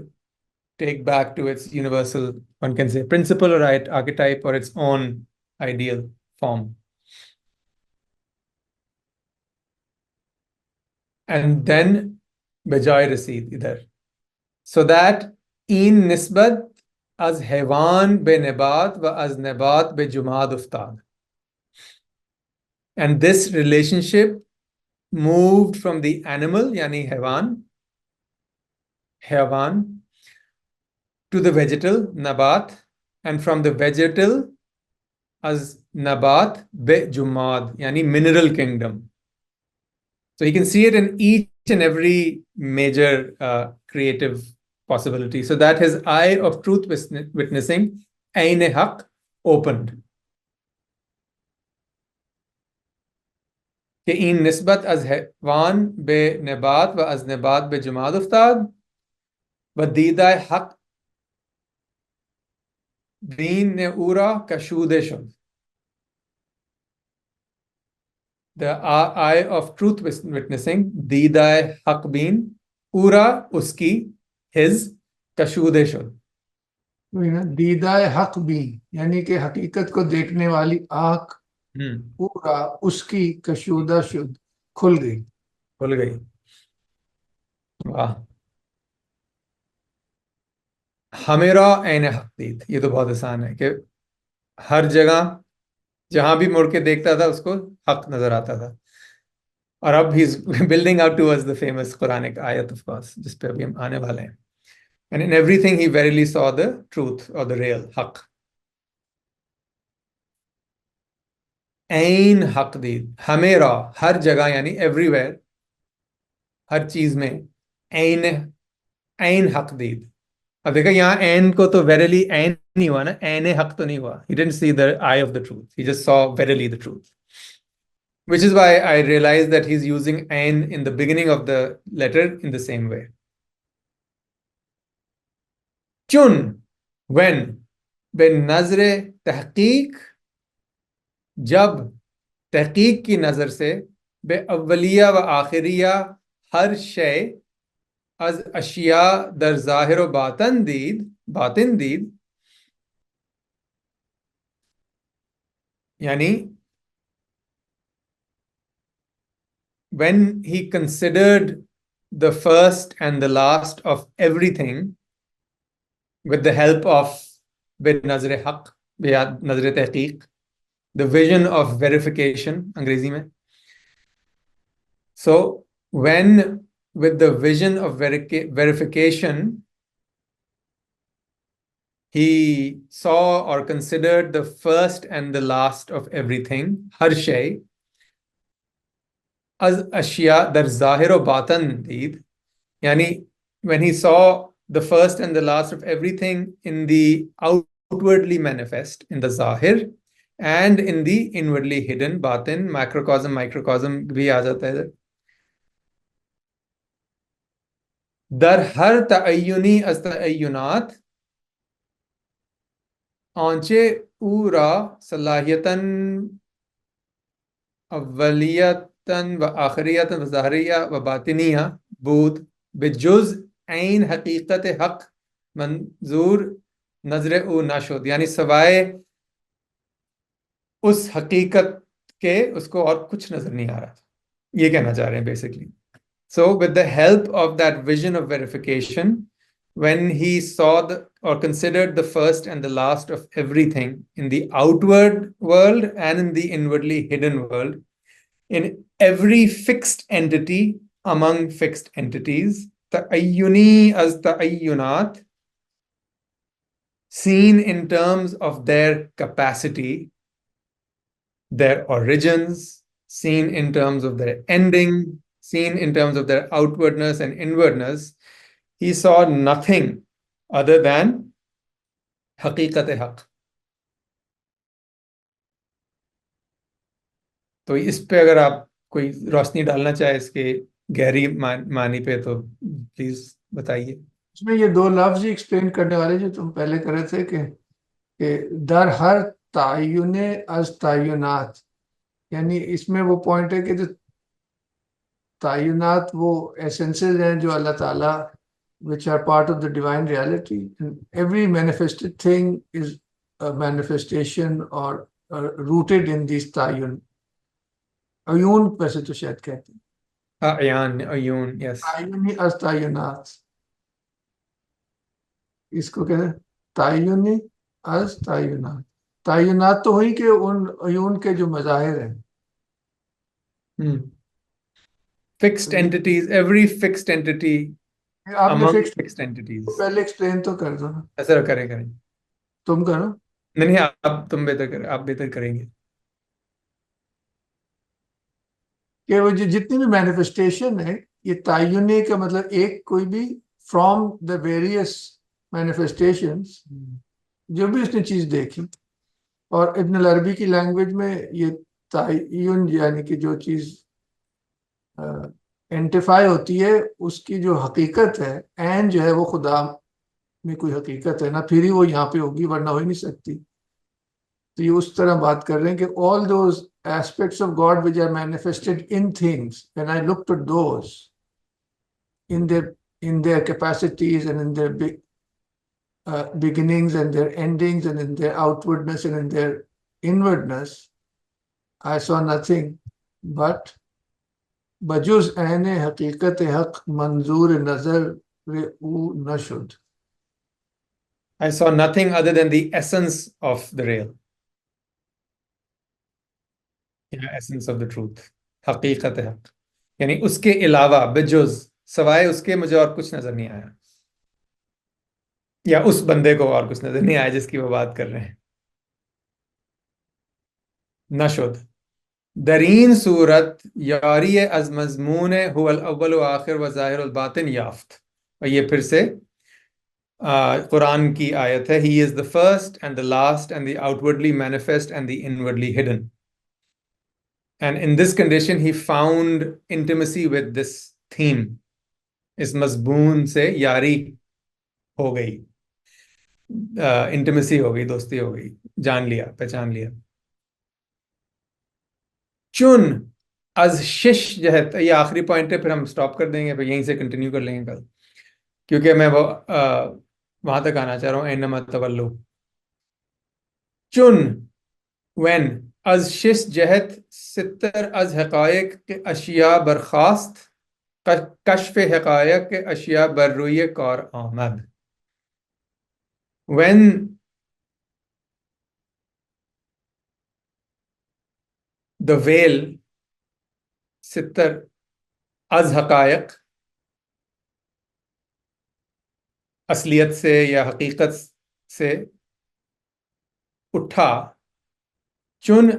take back to its universal, one can say, principle or archetype or its own ideal form. And then بجائے رسید ادھر, so that این نسبت از حیوان بے نبات و از نبات بے Jumada افتاد. And this relationship moved from the animal, یعنی حیوان, to the vegetal, nabat, and from the vegetal as nabat be jumad, yani mineral kingdom. So you can see it in each and every major creative possibility. So that his eye of truth witnessing, ayn haq, opened. کہ N نسبت از حیوان بے نبات و از نبات بے جماد افتاد و دیدہ حق دین نے اورا کشودہ شد. The eye of truth witnessing, دیدہ حق بین, اورا اس کی, his, کشودہ شد. دیدہ حق بین یعنی کہ حقیقت کو دیکھنے والی آنکھ پورا اس کی کشودہ شد, کھل گئی. واہ. ہمیرا عین حق دید, یہ تو بہت آسان ہے کہ ہر جگہ جہاں بھی مڑ کے دیکھتا تھا اس کو حق نظر آتا تھا. اور اب he is building up towards the famous Quranic آیت آف کورس جس پہ ابھی ہم آنے والے ہیں. And in everything he verily saw the truth اور دا ریئل حق. عین حق دید, ہمیرا ہر جگہ یعنی ایوری ویئر, ہر چیز میں, عین حق دید. اب دیکھا یہاں عین کو تو ویریلی عین نہیں ہوا نا, عین حق تو نہیں ہوا. He didn't see the eye of the truth, he just saw verily the truth, which is why I realized that he's using عین in the beginning of the letter in the same way. چن, when, بے نظر تحقیق, جب تحقیق کی نظر سے, بے اولیہ و آخریہ ہر شے از اشیاء در ظاہر و باطن دید یعنی when he considered the first and the last of everything with the help of بنظر حق نظر تحقیق the vision of verification انگریزی میں. So when with the vision of verification he saw or considered the first and the last of everything ہر شے از اشیاء در ظاہر و باطن دید یعنی when he saw the first and the last of everything in the outwardly manifest in the zahir and in the inwardly hidden batin macrocosm microcosm بھی آ جاتا ہے در ہر تعینی از تعینات آنچه او را صلاحیتاً اولیتاً و آخریتاً و ظاہریہ و باطنیہ بود بجز عین حقیقت حق منظور نظر او نشد یعنی سوائے اس حقیقت کے اس کو اور کچھ نظر نہیں آ رہا تھا. یہ کہنا چاہ رہے ہیں basically. So with the help of that vision of verification, when he saw or considered the first and the last of everything in the outward world and in the inwardly hidden world, in every fixed entity among fixed entities, ta'ayyuni as ta'ayyunat, seen in terms of their capacity, their origins, seen in terms of their ending, seen in terms of their outwardness and inwardness, he saw nothing other than حقیقت حق. تو اس پہ اگر آپ کوئی روشنی ڈالنا چاہے اس کے گہری معنی پہ تو پلیز بتائیے. اس میں یہ دو لفظ ہی ایکسپلین کرنے والے جو تم پہلے کر رہے تھے کہ در ہر تعین از تعینات یعنی اس میں وہ پوائنٹ ہے کہ جو تعینات وہ ایسنسز ہیں جو اللہ تعالیٰ which are part of the divine reality and every manifested thing is a manifestation or rooted in these تعین عیون ویسے تو شاید کہتے ہیں عیون یس تعینی از تعینات اس کو کہتے ہیں تعینی از تعینات. تعینات تو ہوئی کہ ان عیون کے جو مظاہر ہیں fixed entities, every fixed entity آپ نے among فکس fixed entities. پہلے ایکسپلین تو کر دو نا ایسا کریں تم کرو. نہیں آپ تم بہتر کریں آپ بہتر کریں گے. کہ وہ جتنی بھی مینیفیسٹیشن ہے یہ تعینی کا مطلب ایک کوئی بھی فرام دا ویریس مینیفیسٹیشنس جو بھی اس نے چیز دیکھی. اور ابن العربی کی لینگویج میں یہ تعین یعنی کہ جو چیز انٹیفائی ہوتی ہے اس کی جو حقیقت ہے عین جو ہے وہ خدا میں کوئی حقیقت ہے نا پھر ہی وہ یہاں پہ ہوگی ورنہ ہو ہی نہیں سکتی. تو یہ اس طرح بات کر رہے ہیں کہ all those aspects of God which are manifested in things, when I looked at those in their capacities and in their beginnings and their endings and in their outwardness and in their inwardness, I saw nothing but بجز عین حقیقت حق منظور نظر او نشد. I saw nothing other than the essence of the real. Essence of the truth. حقیقت حق یعنی اس کے علاوہ بجز سوائے اس کے مجھے اور کچھ نظر نہیں آیا یا اس بندے کو اور کچھ نظر نہیں آیا جس کی وہ بات کر رہے ہیں. نشد درین صورت یاری از مضمون هو الاول و آخر و ظاہر الباطن یافت. اور یہ پھر سے قرآن کی آیت ہے. He is the first and the last and the outwardly manifest and the inwardly hidden. And in this condition he found intimacy with this theme. اس مضمون سے یاری ہو گئی, انٹیمیسی ہو گئی, دوستی ہو گئی, جان لیا, پہچان لیا. چن از شش جہت، یہ آخری پوائنٹ ہے، پھر ہم سٹاپ کر دیں گے، پھر یہیں سے کنٹینیو کر لیں گے کل، کیونکہ میں وہ وہاں تک آنا چاہ رہا ہوں. اینما تولو، چن، وین، از شش جہت ستر از حقائق کے اشیاء برخاست، کشف حقائق کے اشیاء بر روی کار آمد. when the veil ستر از حقائق، اصلیت سے یا حقیقت سے اٹھا، چن،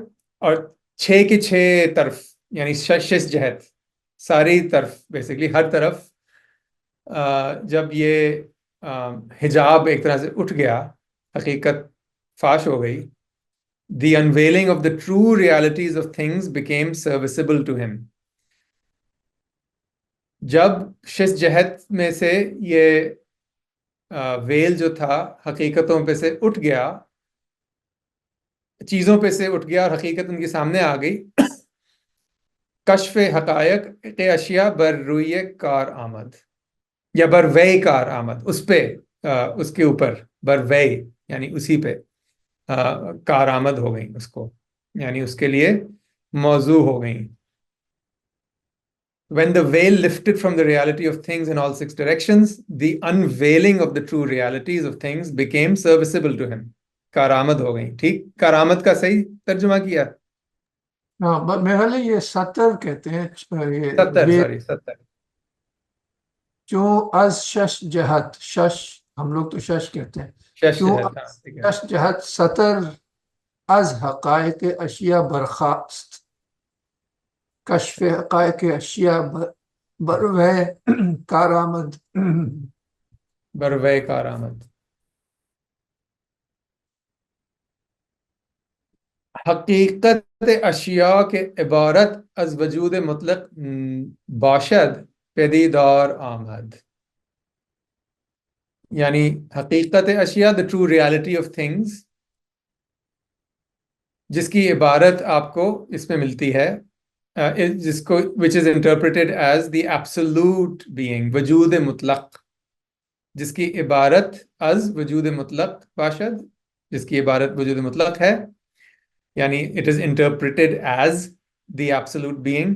اور چھ کے چھ طرف یعنی شش جہت، ساری طرف بیسیکلی ہر طرف جب یہ حجاب ایک طرح سے اٹھ گیا، حقیقت فاش ہو گئی، the unveiling of the true realities of things became serviceable to him. جب شش جہت میں سے یہ ویل جو تھا حقیقتوں پہ سے اٹھ گیا، چیزوں پہ سے اٹھ گیا اور حقیقت ان کے سامنے آ گئی، کشف حقائق کے اشیاء بر روی کار آمد یا بر وے کار آمد، اس پہ اس کے اوپر بر وے یعنی اسی پہ کار آمد ہو گئیں، اس کو یعنی اس کے لیے موضوع ہو گئیں. When the veil lifted from the reality of things in all six directions, the unveiling of the true realities of things became serviceable to him. کارآمد ہو گئیں. ٹھیک، کارآمد کا صحیح ترجمہ کیا؟ ہاں، میرا خیال ہے یہ ستر کہتے ہیں، یہ ستر، ویل سوری، ستر. جو از شش جہت، شش ہم لوگ تو شش کہتے ہیں، شش کیوں جہت، ہاں، ٹھیک ہے. شش جہت ستر از حقائق اشیاء برخاست، کشف حقائق اشیاء بروے کارآمد. بروے کارآمد. حقیقت اشیاء کے عبارت از وجود مطلق باشد پدیدار آمد. یعنی حقیقت اشیاء the true reality of things جس کی عبارت آپ کو اس میں ملتی ہے، جس کو which is interpreted as the absolute being، وجود مطلق، جس کی عبارت از وجود مطلق باشد، جس کی عبارت وجود مطلق ہے، یعنی it is interpreted as the absolute being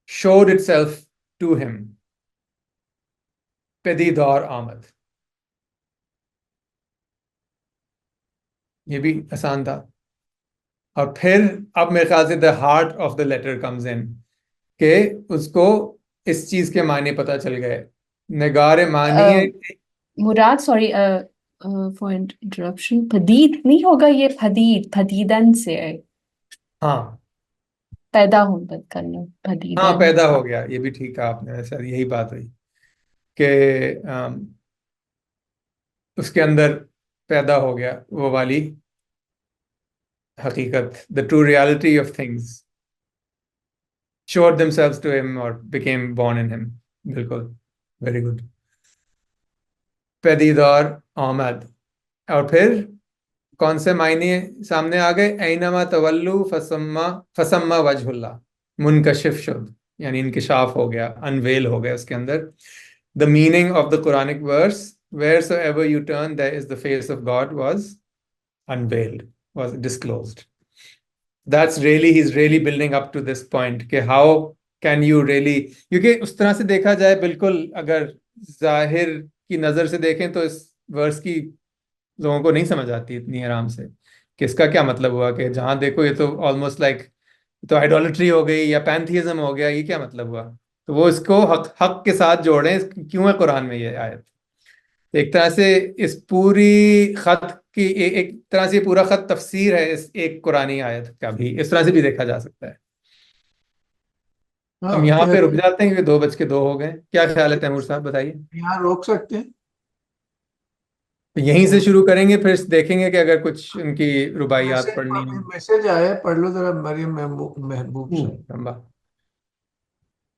showed itself to him پدیدار آمد. یہ بھی آسان تھا. اور پھر اب میرے خیال سے the heart of the letter comes in کہ اس کو اس چیز کے معنی پتہ چل گئے. نگار معنی مراد سوری فار انٹرپشن، پدید نہیں ہوگا یہ، پدید، پدیدن سے ہے، ہاں پیدا ہو کرنا، پدیدن. ہاں پیدا ہو گیا، یہ بھی ٹھیک ہے آپ نے، ویسے یہی بات ہوئی کہ اس کے اندر پیدا ہو گیا وہ والی حقیقت، the true reality of things showed themselves to him or became born in him. بالکل، very good. پدیدار آمد. اور پھر کون سے معنی سامنے آ گئے؟ اینما تولو فثم وجہ اللہ، منکشف شد یعنی انکشاف ہو گیا، انویل ہو گیا اس کے اندر. The meaning of the Quranic verse wheresoever you turn there is the face of God was unveiled, was disclosed. That's really, he's really building up to this point کہ how can you really، کیونکہ اس طرح سے دیکھا جائے بالکل اگر ظاہر کی نظر سے دیکھیں تو اس ورس کی لوگوں کو نہیں سمجھ آتی اتنی آرام سے کہ اس کا کیا مطلب ہوا، کہ جہاں دیکھو یہ تو آلموسٹ لائک تو آئیڈولٹری ہو گئی یا پینتھیزم ہو گیا، یہ کیا مطلب ہوا؟ تو وہ اس کو حق کے ساتھ جوڑیں، کیوں ہے قرآن میں یہ آیت. ایک طرح سے اس پوری خط کی ایک طرح سے پورا خط تفسیر ہے اس ایک قرآنی آیت کا، بھی اس طرح سے بھی دیکھا جا سکتا ہے. ہم یہاں پہ رک جاتے ہیں کہ 2:02 ہو گئے. کیا خیال ہے تیمور صاحب، بتائیے. یہاں روک سکتے ہیں. یہیں سے شروع کریں گے، پھر دیکھیں گے کہ اگر کچھ ان کی رباعیات پڑھنی ہیں. میسج آیا، پڑھ لو ذرا مریم محبوب سے.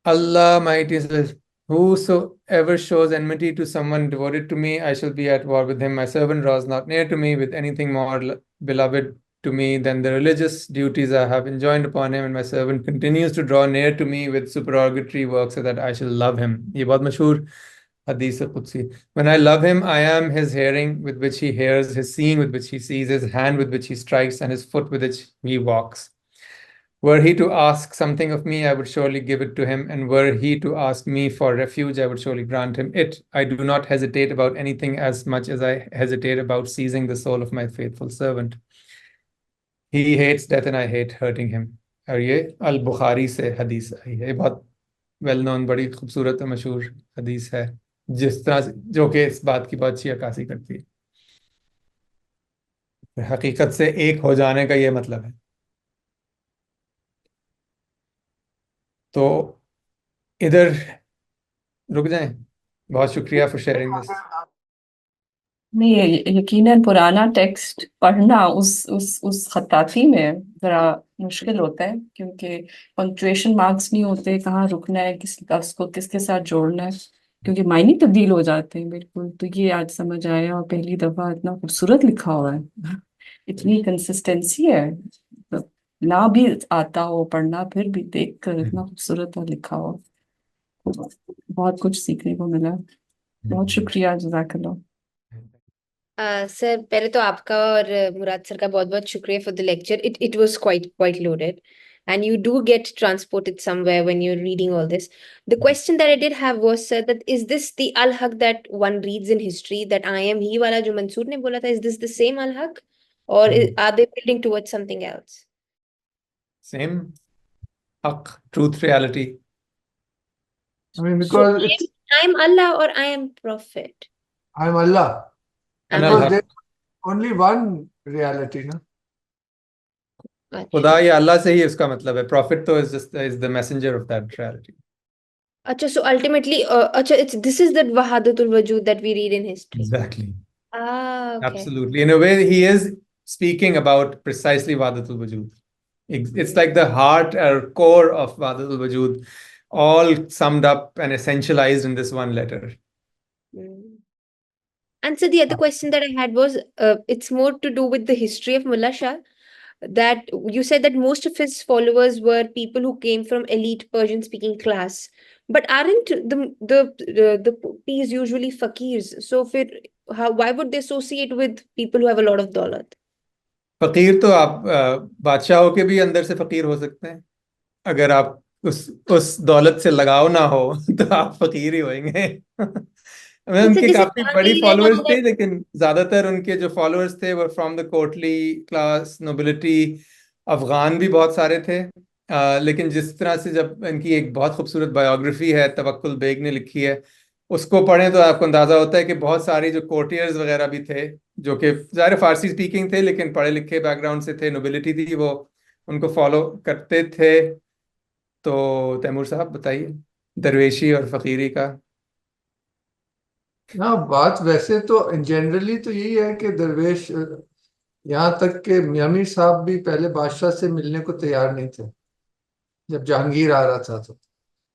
Allah mighty says, whosoever shows enmity to someone devoted to me, I shall be at war with him. My servant draws not near to me with anything more beloved to me than the religious duties I have enjoined upon him, and my servant continues to draw near to me with supererogatory work so that I shall love him. یہ بہت مشہور حدیث قدسی. When I love him, I am his hearing with which he hears, his seeing with which he sees, his hand with which he strikes, and his foot with which he walks. Were he to ask something of me, I would surely give it to him, and were he to ask me for refuge, I would surely grant him it. I do not hesitate about anything as much as I hesitate about seizing the soul of my faithful servant. He hates death and I hate hurting him. اور یہ البخاری سے حدیث آئی ہے. یہ بہت well known, بڑی خوبصورت اور مشہور حدیث ہے، جس طرح جو کہ اس بات کی بہت اچھی عکاسی کرتی ہے. حقیقت سے ایک ہو جانے کا یہ مطلب ہے. تو ادھر رک جائیں. بہت شکریہ فار شیئرنگ دس. نہیں، یقیناً پرانا ٹیکسٹ پڑھنا اس خطاطی میں ذرا مشکل ہوتا ہے، کیونکہ پنکچویشن مارکس نہیں ہوتے، کہاں رکنا ہے، کس لفظ کو کس کے ساتھ جوڑنا ہے، کیونکہ معنی تبدیل ہو جاتے ہیں بالکل. تو یہ آج سمجھ آیا، اور پہلی دفعہ اتنا خوبصورت لکھا ہوا ہے، اتنی کنسسٹنسی ہے، نہ بھی آتا ہو پڑھنا پھر بھی دیکھ کر اتنا خوبصورت لکھا ہوا. بہت کچھ سیکھنے کو ملا. بہت شکریہ، جزاک اللہ. سر پہلے تو آپ کا اور مراد سر کا بہت بہت شکریہ for the lecture. It was quite loaded and you do get transported somewhere when you're reading all this. The question that I did have was, sir, that is this the al-haq that one reads in history, that I am he wala jo Mansoor ne bola tha, is this the same al-haq, or are they building towards something else? Same haq, truth, reality. I mean, because So it's, I'm Allah or I am prophet? I'm Allah. I'm Ana Because al-haq. there's only one reality, no? خدا یا اللہ سے ہی اس کا مطلب ہے. Profit تو is the messenger of that reality. Acha, so ultimately, this is that Wahadatul Wujud that we read in history. Exactly. Ah, okay. Absolutely. In a way, he is speaking about precisely Wahdatul Wujud. It's like the heart or core of Wahdatul Wujud, all summed up and essentialized in this one letter. Mm. And so the other question that I had was, it's more to do with the history of Mullah Shah, that you said that most of his followers were people who came from elite Persian speaking class, but aren't the Pis usually faqirs? So why would they associate with people who have a lot of daulat? فقیر تو آپ بادشاہوں کے بھی اندر سے فقیر ہو سکتے ہیں. اگر آپ اس دولت سے لگاؤ نہ ہو تو آپ فقیر ہی ہوئیں گے. ان کے کافی بڑی فالوورز تھے، لیکن زیادہ تر ان کے جو فالوورز تھے وہ from the Kotli class, nobility. Afghan بھی بہت سارے تھے. لیکن جس طرح سے جب ان کی ایک بہت خوبصورت بایوگرافی ہے توکل بیگ نے لکھی ہے، اس کو پڑھیں تو آپ کو اندازہ ہوتا ہے کہ بہت ساری جو کورٹیئرز وغیرہ بھی تھے، جو کہ ظاہر فارسی اسپیکنگ تھے لیکن پڑھے لکھے بیک گراؤنڈ سے تھے، نوبلٹی تھی، وہ ان کو فالو کرتے تھے. تو تیمور صاحب بتائیے درویشی اور فقیری کا. ہاں، بات ویسے تو جنرلی تو یہی ہے کہ درویش، یہاں تک کہ میاں صاحب بھی پہلے بادشاہ سے ملنے کو تیار نہیں تھے. جب جہانگیر آ رہا تھا تو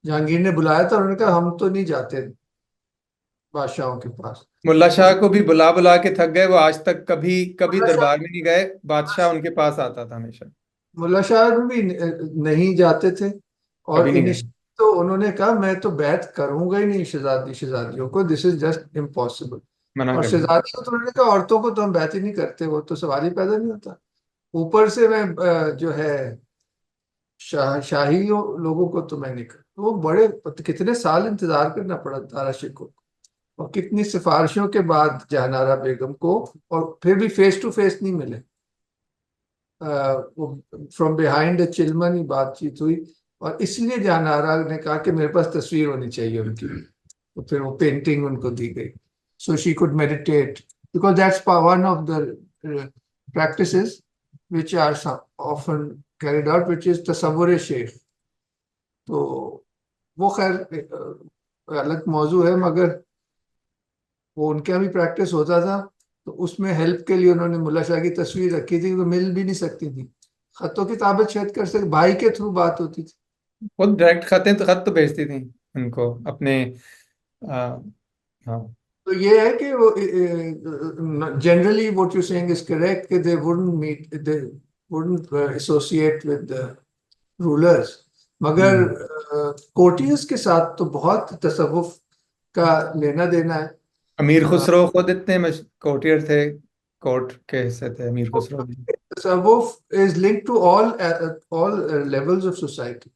جہانگیر نے بلایا تھا، انہوں نے کہا ہم تو نہیں جاتے بادشاہوں کے پاس. ملا شاہ کو بھی بلا بلا کے تھک گئے، وہ آج تک کبھی دربار میں نہیں گئے. بادشاہ ان کے پاس آتا تھا ہمیشہ. ملا شاہ بھی نہیں جاتے تھے، اور کبھی نہیں گئے. تو انہوں نے کہا میں تو بیعت کروں گا ہی نہیں شہزادیوں کو، دس از جسٹ امپاسبل. منع اور کر دیا. شہزادیوں تو انہوں نے کہا عورتوں کو تو ہم بیعت ہی نہیں کرتے، وہ تو سوال ہی پیدا نہیں ہوتا. اوپر سے میں جو ہے شاہی لوگوں کو تو میں نہیں کرتا. وہ بڑے کتنے سال انتظار کرنا پڑا دارا شکو کو، اور کتنی سفارشوں کے بعد جہانارا بیگم کو، اور پھر بھی فیس ٹو فیس نہیں ملے. فرام بیہائنڈ اے چلمن ہی بات چیت ہوئی، اور اس لیے جہانارا نے کہا کہ میرے پاس تصویر ہونی چاہیے ان کی. تو پھر وہ پینٹنگ ان کو دی گئی so she could meditate, because that's one of the practices which are often carried out, which is تصور شیخ. تو وہ خیر الگ موضوع ہے، مگر وہ ان کا بھی پریکٹس ہوتا تھا. تو اس میں ہیلپ کے لیے انہوں نے ملا شاہ کی تصویر رکھی تھی، وہ مل بھی نہیں سکتی تھی. خط و کتابت شاید کر سکتے، بھائی کے تھرو بات ہوتی تھی. خود ڈائریکٹ خط تو بھیجتی تھیں ان کو اپنے. ہاں. تو یہ ہے کہ وہ generally what you're saying is correct کہ they wouldn't associate with the rulers. مگر courtiers کے ساتھ تو بہت تصوف کا لینا دینا ہے. امیر خسرو خود اتنے کوٹیر تھے, کورٹ کے حصے تھے امیر خسرو بھی. Tasawwuf is linked to all levels of society,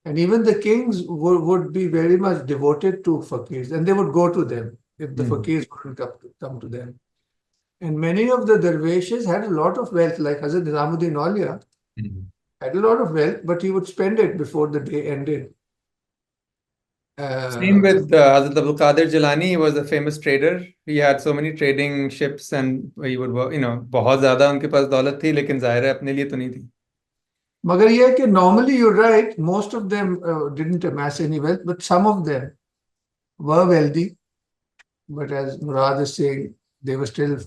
and even the kings would be very much devoted to faqirs, and they would go to them if the faqirs wouldn't come to them. And many of the dervishes had a lot of wealth, like Hazrat Nizamuddin Auliya had a lot of wealth, but he would spend it before the day ended. Same with Hazrat Abdul Qadir Jilani. He was a famous trader. He had so many trading ships, and he would work, بہت زیادہ ان کے پاس دولت تھی, لیکن ظاہر ہے اپنے لیے تو نہیں تھی. مگر یہ ہے کہ normally you're right, most of them didn't amass any wealth, but some of them were wealthy. But as Murad is saying, they were still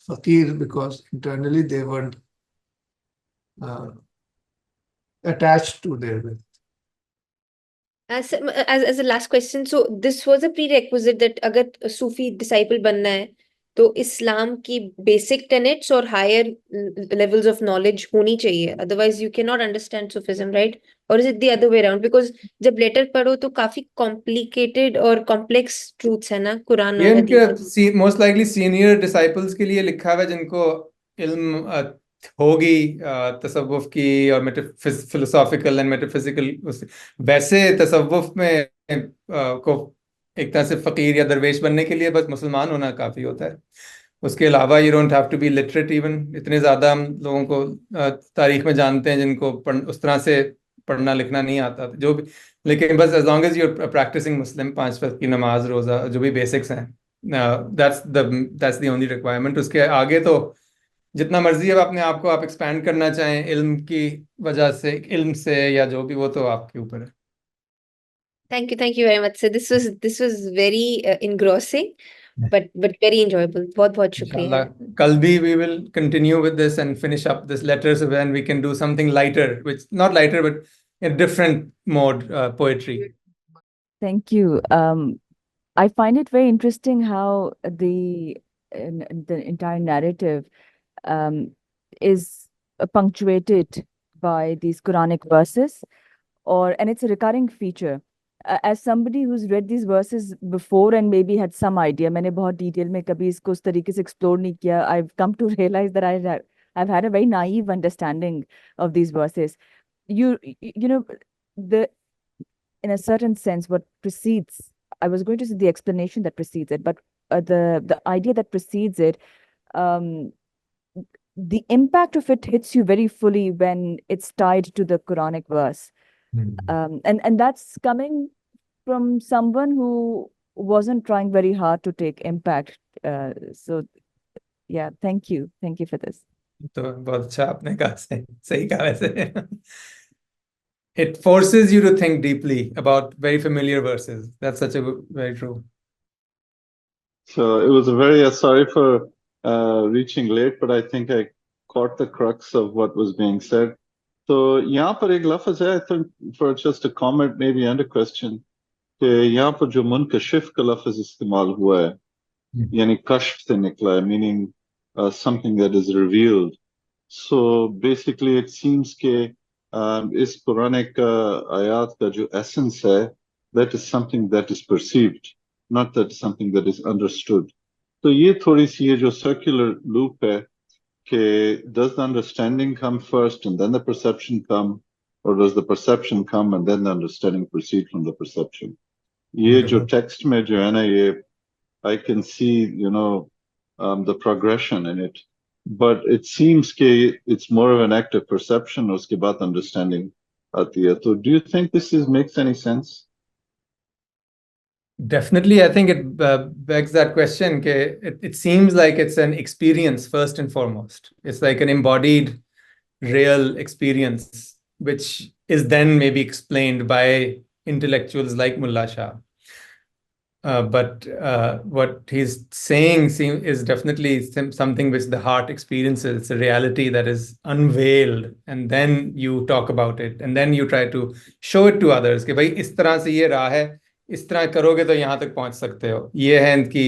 faqir because internally they weren't attached to their wealth. As a last question, so this was a prerequisite that agar Sufi disciple banna hai, تو اسلام کی basic tenets اور higher levels of knowledge ہونی چاہیے, otherwise you کی not understand Sufism, right? اور is it the other way around? Because جب letter پڑھو تو کافی کمپلیکیٹڈ اور کمپلیکس ٹروتھس ہیں نا قرآن اور حدیث. موسٹ لائکلی سینئر ڈسائپلس کے لیے لکھا ہوا ہے جن کو علم ہوگی تصوف کی اور فلسافیکل اینڈ میٹافزیکل. ویسے تصوف میں کو ایک طرح سے فقیر یا درویش بننے کے لیے بس مسلمان ہونا کافی ہوتا ہے. اس کے علاوہ you don't have to be literate. Even اتنے زیادہ ہم لوگوں کو تاریخ میں جانتے ہیں جن کو اس طرح سے پڑھنا لکھنا نہیں آتا جو بھی, لیکن بس as long as you are practising Muslim, 5 وقت کی نماز, روزہ, جو بھی بیسکس ہیں, دیٹس دی اونلی ریکوائرمنٹ. اس کے آگے تو جتنا مرضی اب اپنے آپ کو آپ ایکسپینڈ کرنا چاہیں علم کی وجہ سے, علم سے یا جو بھی, وہ تو آپ کے اوپر ہے. Thank you very much, sir. This was very engrossing, but very enjoyable. بہت شکریہ. کل بھی we will continue with this and finish up this letter, so then we can do something lighter, which not lighter but a different mode, poetry. Thank you. I find it very interesting how the entire narrative is punctuated by these Quranic verses, and it's a recurring feature. As somebody who's read these verses before and maybe had some idea, میں نے بہت detail میں کبھی اس کو اس طریقے سے explore نہیں کیا. I've come to realize that I've had a very naive understanding of these verses. You know, in a certain sense, what precedes, I was going to say the explanation that precedes it, but the idea that precedes it, the impact of it hits you very fully when it's tied to the Quranic verse. And that's coming from someone who wasn't trying very hard to take impact. So yeah, thank you for this. تو بہت اچھا آپ نے کہا, صحیح کہا ویسے. It forces you to think deeply about very familiar verses. That's such a very true. So it was a very sorry for reaching late, but I think I caught the crux of what was being said. تو یہاں پر ایک لفظ ہے, I think for just a comment maybe and a question, کہ یہاں پر جو منکشف کا لفظ استعمال ہوا ہے, یعنی کشف سے نکلا ہے, meaning something that is revealed. So basically it seems کہ اس قرآنک آیات کا جو essence ہے, that is something that is perceived, not that something that is understood. تو یہ تھوڑی سی یہ جو circular loop ہے, does the understanding come first and then the perception come, or does the perception come and then the understanding proceed from the perception? Ye jo text mein jo hai na, ye I can see, the progression in it, but it seems ke it's more of an act of perception, uske baad understanding aati hai. So do you think this makes any sense? Definitely, I think it begs that question. It seems like it's an experience first and foremost. It's like an embodied, real experience, which is then maybe explained by intellectuals like Mullah Shah. But what he's saying is definitely something which the heart experiences. It's a reality that is unveiled, and then you talk about it, and then you try to show it to others. کہ بھائی اس طرح سے یہ راہ ہے, اس طرح کرو گے تو یہاں تک پہنچ سکتے ہو. یہ ہے ان کی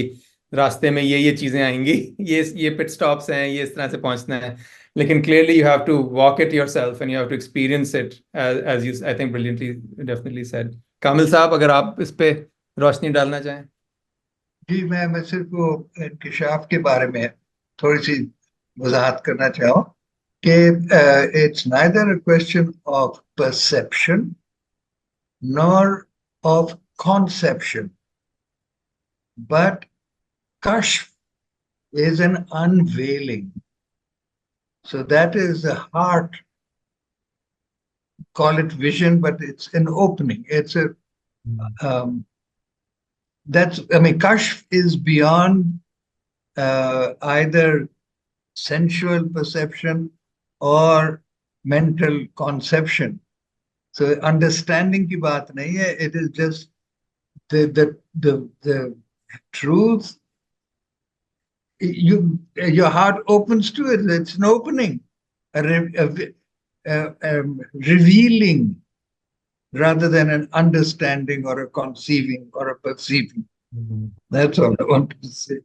راستے میں یہ چیزیں آئیں گی, یہ پٹ اسٹاپس ہیں, یہ اس طرح سے پہنچنا ہے. لیکن clearly you have to walk it yourself and you have to experience it as you I think brilliantly definitely said. Kamil صاحب, اگر آپ اس پہ روشنی ڈالنا چاہیں. جی میں صرف وہ انکشاف کے بارے میں تھوڑی سی وضاحت کرنا چاہوں کہ it's neither a question of perception nor of conception, but kashf is an unveiling. So that is the heart, call it vision, but it's an opening. It's a kashf is beyond either sensual perception or mental conception. So understanding ki baat nahi hai, it is just the truth. Your heart opens to it. It's an opening, a revealing rather than an understanding or a conceiving or a perceiving. That's all I want to say.